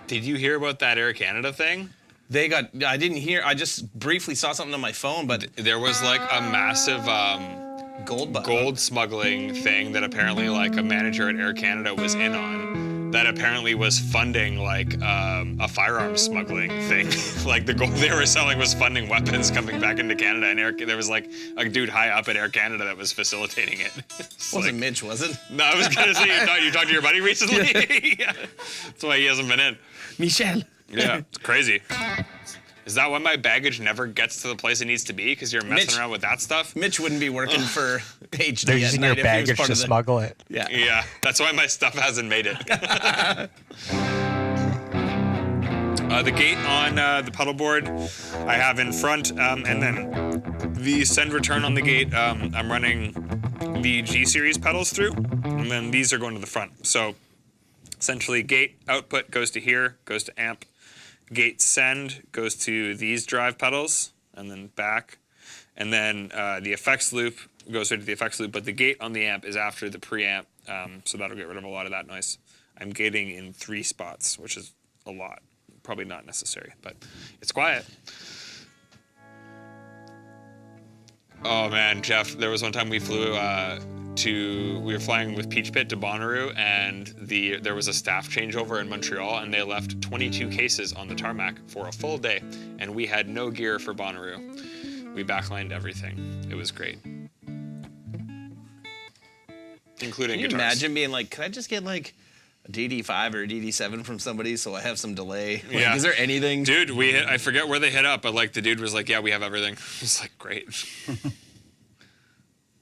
Did you hear about that Air Canada thing? I didn't hear. I just briefly saw something on my phone, but There was a massive gold smuggling thing that apparently a manager at Air Canada was in on. That apparently was funding a firearms smuggling thing. The gold they were selling was funding weapons coming back into Canada, and there was a dude high up at Air Canada that was facilitating it. wasn't Mitch, was it? No, I was gonna say you talked to your buddy recently. Yeah. That's why he hasn't been in. Michel. Yeah, it's crazy. Is that why my baggage never gets to the place it needs to be? Because you're messing Mitch- around with that stuff? Mitch wouldn't be working for HD They're at using night your if he was baggage part to of the- smuggle it. Yeah. Yeah, that's why my stuff hasn't made it. The gate on the pedal board I have in front, and then the send return on the gate, I'm running the G series pedals through, and then these are going to the front. So essentially gate output goes to here, goes to amp. Gate send goes to these drive pedals and then back. And then the effects loop goes right to the effects loop, but the gate on the amp is after the preamp, so that'll get rid of a lot of that noise. I'm gating in 3 spots, which is a lot. Probably not necessary, but it's quiet. Oh man, Jeff, there was one time we flew we were flying with Peach Pit to Bonnaroo, and there was a staff changeover in Montreal, and they left 22 cases on the tarmac for a full day, and we had no gear for Bonnaroo. We backlined everything. It was great. Including Can you guitars. imagine being like, could I just get like a DD5 or a DD7 from somebody so I have some delay? Like, Yeah. Is there anything? Dude, I forget where they hit up, but like the dude was like, yeah, we have everything. It's like, great.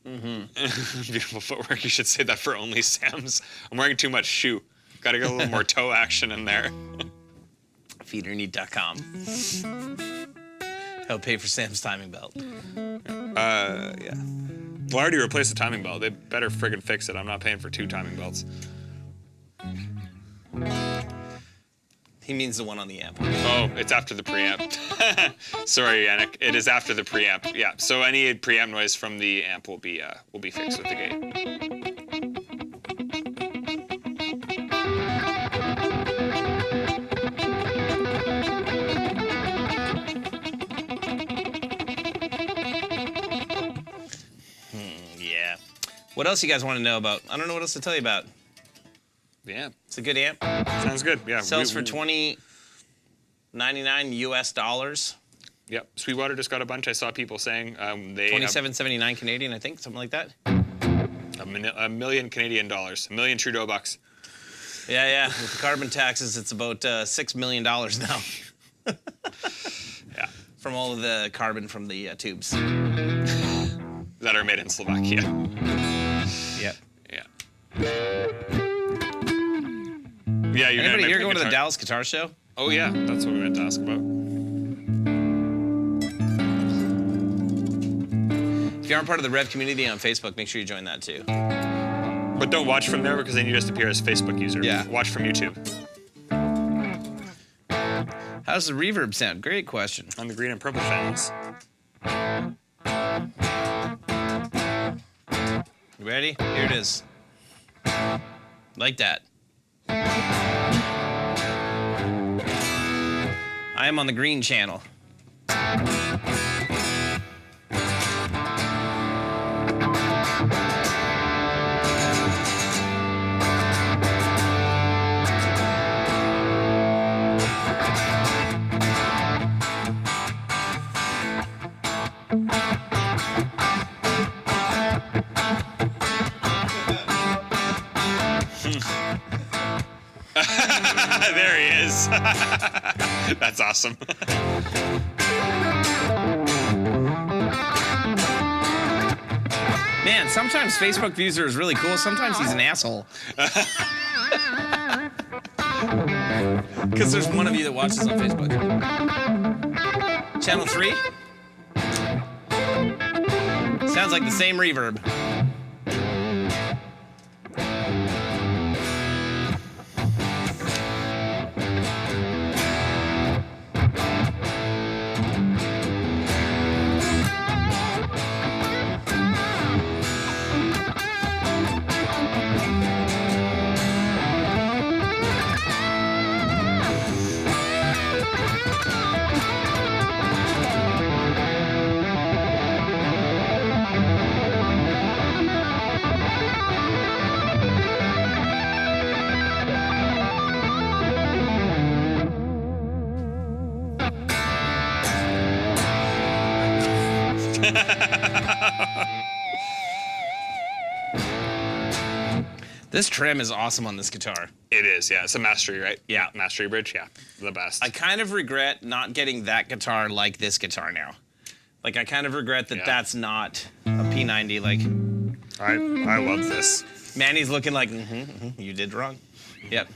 Beautiful footwork. You should say that for only Sam's. I'm wearing too much shoe. Gotta get a little more toe action in there. Feederneat.com. Help pay for Sam's timing belt. Yeah. Well, I already replaced the timing belt. They better friggin' fix it. I'm not paying for 2 timing belts. He means the one on the amp. Oh, it's after the preamp. Sorry, Yannick. It is after the preamp. Yeah. So any preamp noise from the amp will be fixed with the gate. Yeah. What else you guys want to know about? I don't know what else to tell you about. Yeah. It's a good amp. Sounds good. Yeah. Sells for $20.99 US dollars. Yep. Sweetwater just got a bunch. I saw people saying they have $27.79 Canadian, I think, something like that. a million Canadian dollars, a million Trudeau bucks. Yeah. With the carbon taxes, it's about $6 million now. Yeah. From all of the carbon from the tubes. That are made in Slovakia. Yep. Yeah. Yeah. You're Anybody here play going to the guitar? Dallas Guitar Show? Oh yeah, that's what we meant to ask about. If you aren't part of the Rev community on Facebook, make sure you join that too. But don't watch from there because then you just appear as Facebook user. Yeah. Watch from YouTube. How does the reverb sound? Great question. On the green and purple channels. You ready? Here it is. Like that. I am on the green channel. There he is. That's awesome. Man, sometimes Facebook Viewer is really cool. Sometimes he's an asshole. Because there's one of you that watches on Facebook. Channel 3? Sounds like the same reverb. This trim is awesome on this guitar. It is, yeah. It's a Mastery, right? Yeah. Mastery bridge, yeah. The best. I kind of regret not getting that guitar like this guitar now. Like, I kind of regret that that's not a P90. Like, I love this. Manny's looking like, you did wrong. Yep.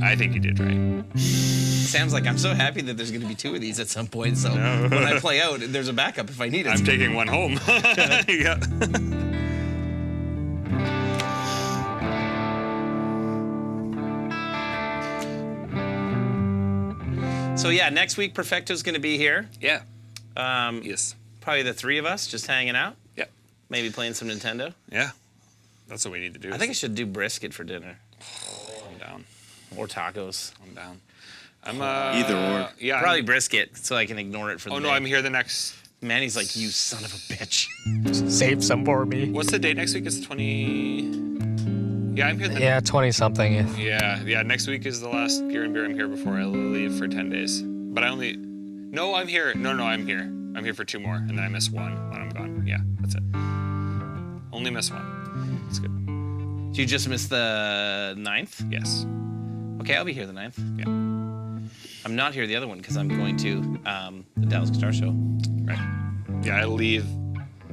I think you did right. Sam's like, I'm so happy that there's going to be 2 of these at some point. So when I play out, there's a backup if I need it. I'm taking one home. Yeah. So yeah, next week Perfecto's going to be here. Yeah. Yes. Probably the 3 of us just hanging out. Yeah. Maybe playing some Nintendo. Yeah. That's what we need to do. I think I should do brisket for dinner. I'm down. Or tacos. I'm down. I'm Either or. Yeah. Probably brisket, so I can ignore it for the Oh day. no, I'm here the next Manny's like, you son of a bitch. Save some for me. What's the date next week? It's 20. Yeah, I'm here. Yeah, 20 something. Yeah. Next week is the last Gear and Beer I'm here before I leave for 10 days. But I only. No, I'm here. No, I'm here. I'm here for 2 more, and then I miss 1 when I'm gone. Yeah, that's it. Only miss 1. It's good. Do you just miss the 9th? Yes. Okay, I'll be here the 9th. Yeah. I'm not here the other one because I'm going to the Dallas Guitar Show. Right. Yeah, I leave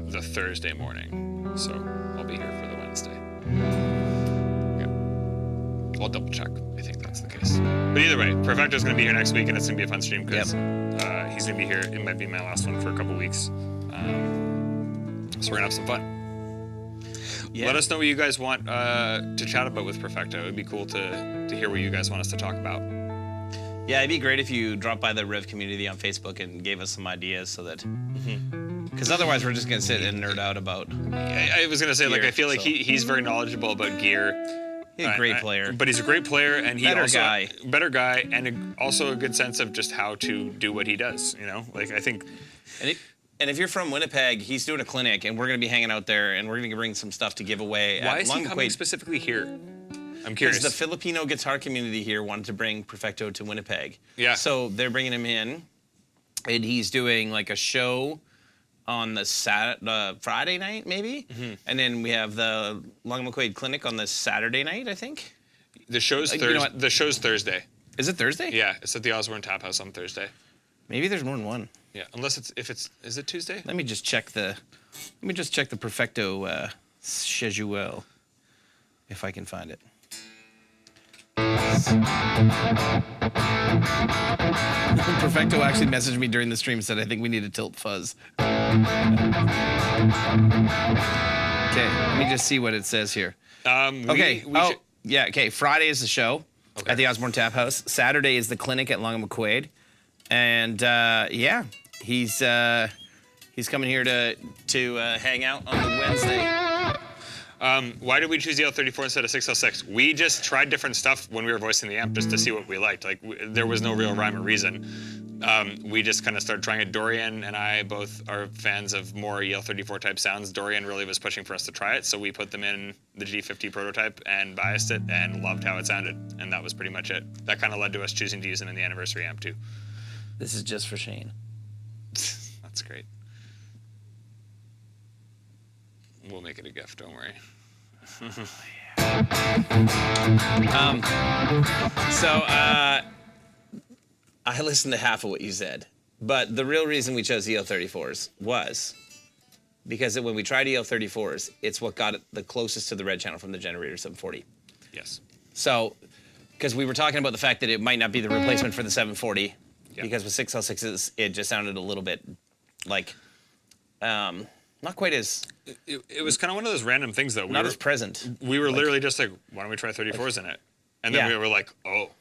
the Thursday morning, so I'll be here for the Wednesday. Yeah. I'll double check. I think that's the case. But either way, Perfecto's going to be here next week, and it's going to be a fun stream because he's going to be here. It might be my last one for a couple weeks. So we're going to have some fun. Yeah. Let us know what you guys want to chat about with Perfecto. It would be cool to hear what you guys want us to talk about. Yeah, it'd be great if you dropped by the Riv community on Facebook and gave us some ideas so that... Because otherwise we're just going to sit and nerd out about... I was going to say, gear, I feel like so. he's very knowledgeable about gear. He's a great player. But he's a great player, and he Better guy, and also a good sense of just how to do what he does, I think... And if you're from Winnipeg, he's doing a clinic, and we're going to be hanging out there, and we're going to bring some stuff to give away. Why is he coming specifically here? I'm curious. Because the Filipino guitar community here wanted to bring Perfecto to Winnipeg. Yeah. So they're bringing him in, and he's doing like a show on the Friday night, maybe? And then we have the Long McQuaid Clinic on the Saturday night, I think. The show's The show's Thursday. Is it Thursday? Yeah, it's at the Osborne Tap House on Thursday. Maybe there's more than one. Yeah, unless is it Tuesday? Let me just check the Perfecto schedule, if I can find it. Perfecto actually messaged me during the stream and said, I think we need a tilt fuzz. Okay, let me just see what it says here. Okay, Friday is the show at the Osborne Tap House. Saturday is the clinic at Long McQuaid. And he's coming here to hang out on the Wednesday. Why did we choose the L34 instead of 606? We just tried different stuff when we were voicing the amp just to see what we liked. There was no real rhyme or reason. We just kind of started trying it. Dorian and I both are fans of more EL34 type sounds. Dorian really was pushing for us to try it, so we put them in the G50 prototype and biased it and loved how it sounded. And that was pretty much it. That kind of led to us choosing to use them in the anniversary amp too. This is just for Shane. That's great. We'll make it a gift, don't worry. I listened to half of what you said, but the real reason we chose EL34s was because when we tried EL34s, it's what got it the closest to the red channel from the Generator 740. Yes. So, because we were talking about the fact that it might not be the replacement for the 740, because with 6L6s, it just sounded a little bit like, not quite as... It was kind of one of those random things, though. Not as present. We were literally just like, why don't we try 34s in it? And then we were like, oh,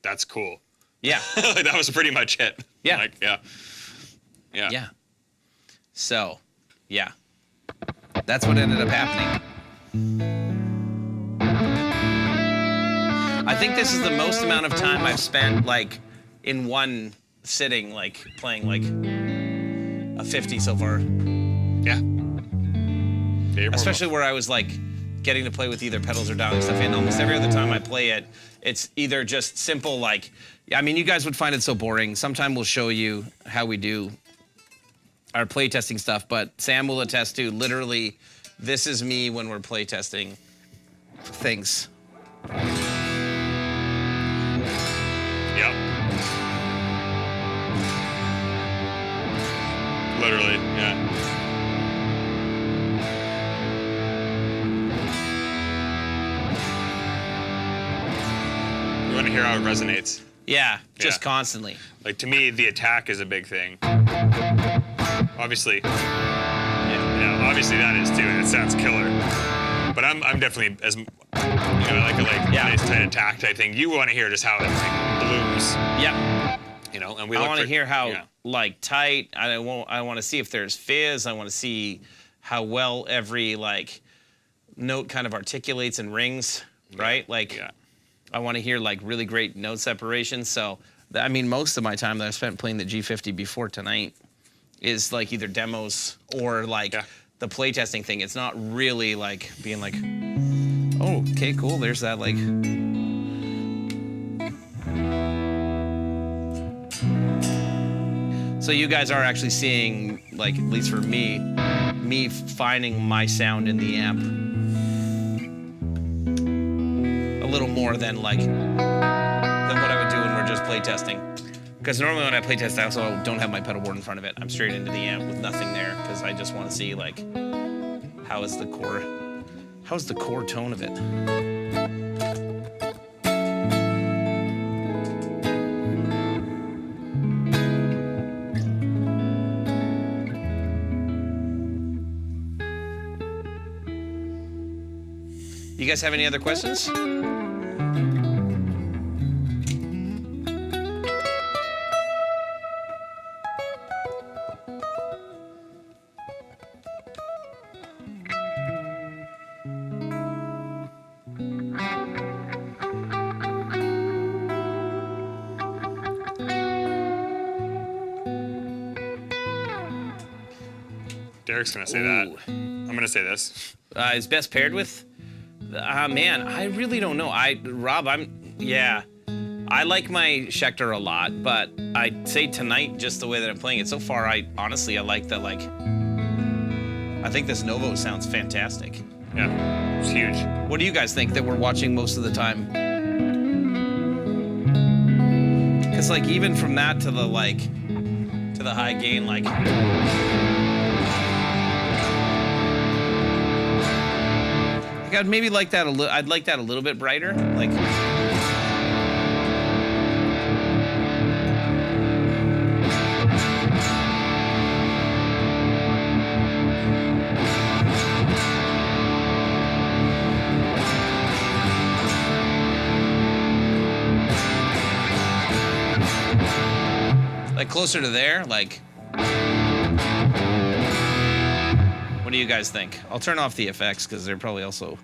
that's cool. Yeah. That was pretty much it. Yeah. Yeah. So, yeah. That's what ended up happening. I think this is the most amount of time I've spent, in one sitting, playing, a 50 so far. Yeah. Especially where I was, getting to play with either pedals or dialing stuff in. Almost every other time I play it, it's either just simple, you guys would find it so boring. Sometime we'll show you how we do our playtesting stuff, but Sam will attest to literally, this is me when we're playtesting things. Yep. Literally, yeah. You want to hear how it resonates? Yeah, just constantly. To me, the attack is a big thing. Obviously, obviously that is too, and it sounds killer. But I'm definitely as a nice tight attack type thing. You want to hear just how it blooms. Yeah. And we. I want to hear how tight. I want to see if there's fizz. I want to see how well every note kind of articulates and rings. Right. I want to hear really great note separation. So most of my time that I spent playing the G50 before tonight is like either demos or like the playtesting thing. It's not really like being like, oh, okay, cool. There's that like. So you guys are actually seeing, like, at least for me finding my sound in the amp a little more than like than what I would do when we're just playtesting. Because normally when I playtest, I also don't have my pedal board in front of it. I'm straight into the amp with nothing there because I just want to see like how's the core tone of it. You guys have any other questions? Derek's gonna say that. I'm gonna say this. Is best paired with? Man, I really don't know. Rob, I like my Schecter a lot, but I'd say tonight, just the way that I'm playing it so far, I like the like. I think this Novo sounds fantastic. Yeah, it's huge. What do you guys think that we're watching most of the time? Because like even from that to the like to the high gain, like. I'd maybe like that a little. I'd like that a little bit brighter, like. Like closer to there, like. What do you guys think? I'll turn off the effects because they're probably also.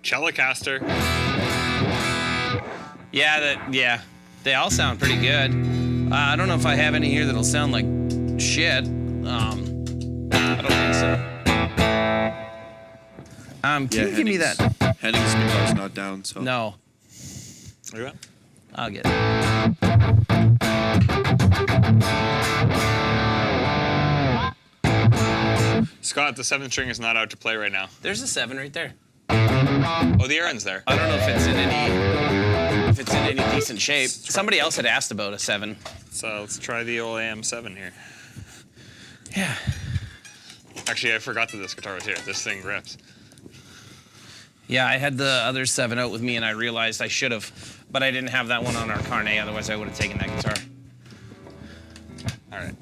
Telecaster. Yeah, they all sound pretty good. I don't know if I have any here that'll sound like shit. I don't think so. Can you give me that? Henning's guitar's not down, so. No. Look at that. I'll get it. Scott, the 7th string is not out to play right now. There's a 7 right there. Oh, the Aaron's there. I don't know if it's in any decent shape. Somebody else had asked about a 7. So let's try the old AM7 here. Yeah. Actually, I forgot that this guitar was here. This thing rips. Yeah, I had the other 7 out with me, and I realized I should have, but I didn't have that one on our carnet. Otherwise, I would have taken that guitar. All right.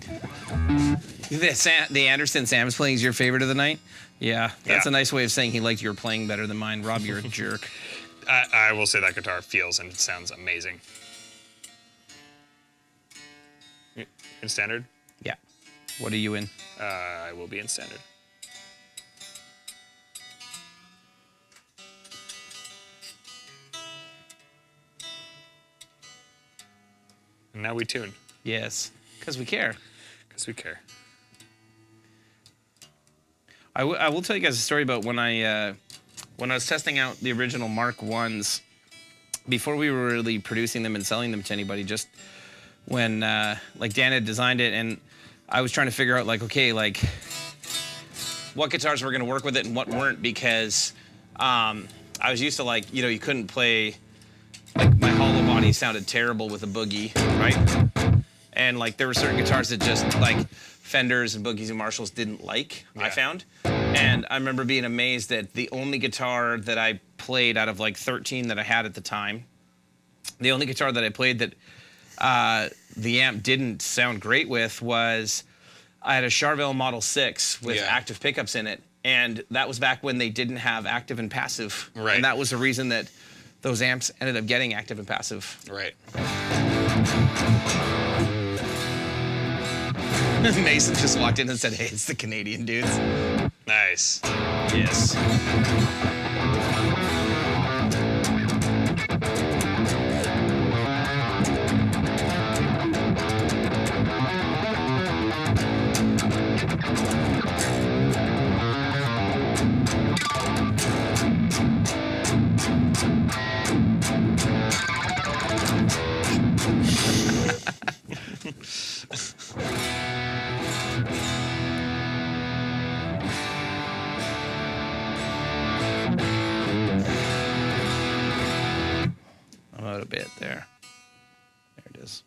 The Anderson Sam's playing is your favorite of the night? Yeah, that's a nice way of saying he liked your playing better than mine. Rob, you're a jerk. I will say that guitar feels and sounds amazing. In standard? Yeah. What are you in? I will be in standard. And now we tune. Yes, because we care. Because we care. I will tell you guys a story about when I was testing out the original Mark 1s, before we were really producing them and selling them to anybody, just when like Dan had designed it, and I was trying to figure out like, okay, like what guitars were going to work with it and what weren't, because I was used to like, you couldn't play, like my hollow body sounded terrible with a boogie, right? And like there were certain guitars that just like Fenders and Boogies and Marshalls didn't like, I found. And I remember being amazed that the only guitar that I played out of like 13 that I had at the time, the only guitar that I played that the amp didn't sound great with was, I had a Charvel Model 6 with active pickups in it. And that was back when they didn't have active and passive. Right. And that was the reason that those amps ended up getting active and passive. Right. Mason just walked in and said, hey, it's the Canadian dudes. Nice. Yes. bit there. There it is.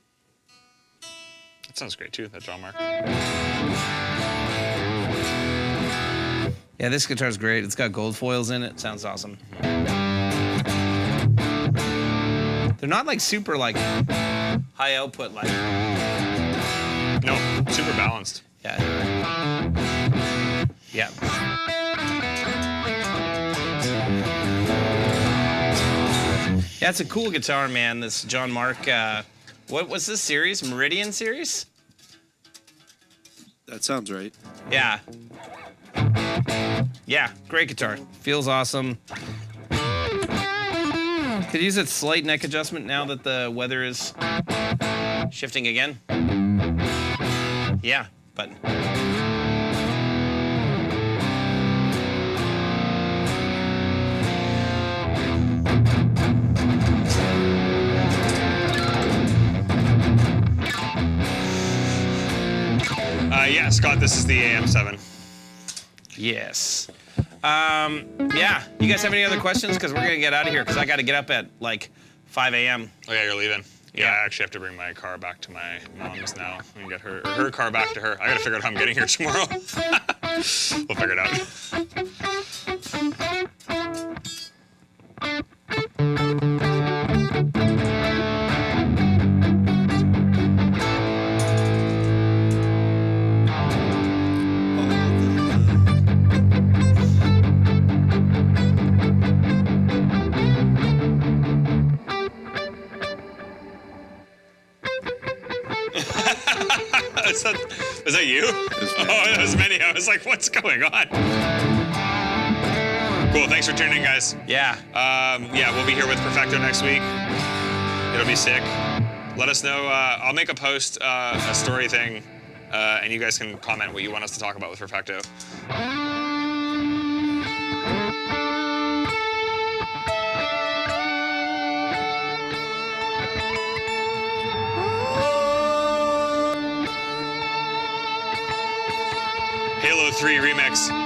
That sounds great too, that John Mark. Yeah, this guitar's great. It's got gold foils in it. Sounds awesome. They're not like super like high output like. No, super balanced. Yeah. Yeah. Yeah, it's a cool guitar, man. This John Mark. What was this series? Meridian series? That sounds right. Yeah. Yeah, great guitar. Feels awesome. Could use a slight neck adjustment now that the weather is shifting again. Yeah, but. Yeah, Scott, this is the AM7. Yes. Yeah. You guys have any other questions? Because we're gonna get out of here. Because I got to get up at like 5 a.m. Oh yeah, you're leaving. Yeah, Yeah. I actually have to bring my car back to my mom's now and get her car back to her. I gotta figure out how I'm getting here tomorrow. We'll figure it out. Is that you? Oh, that was many. I was like, what's going on? Cool. Thanks for tuning in, guys. Yeah. Yeah, we'll be here with Perfecto next week. It'll be sick. Let us know. I'll make a post, a story thing, and you guys can comment what you want us to talk about with Perfecto. Halo 3 remix.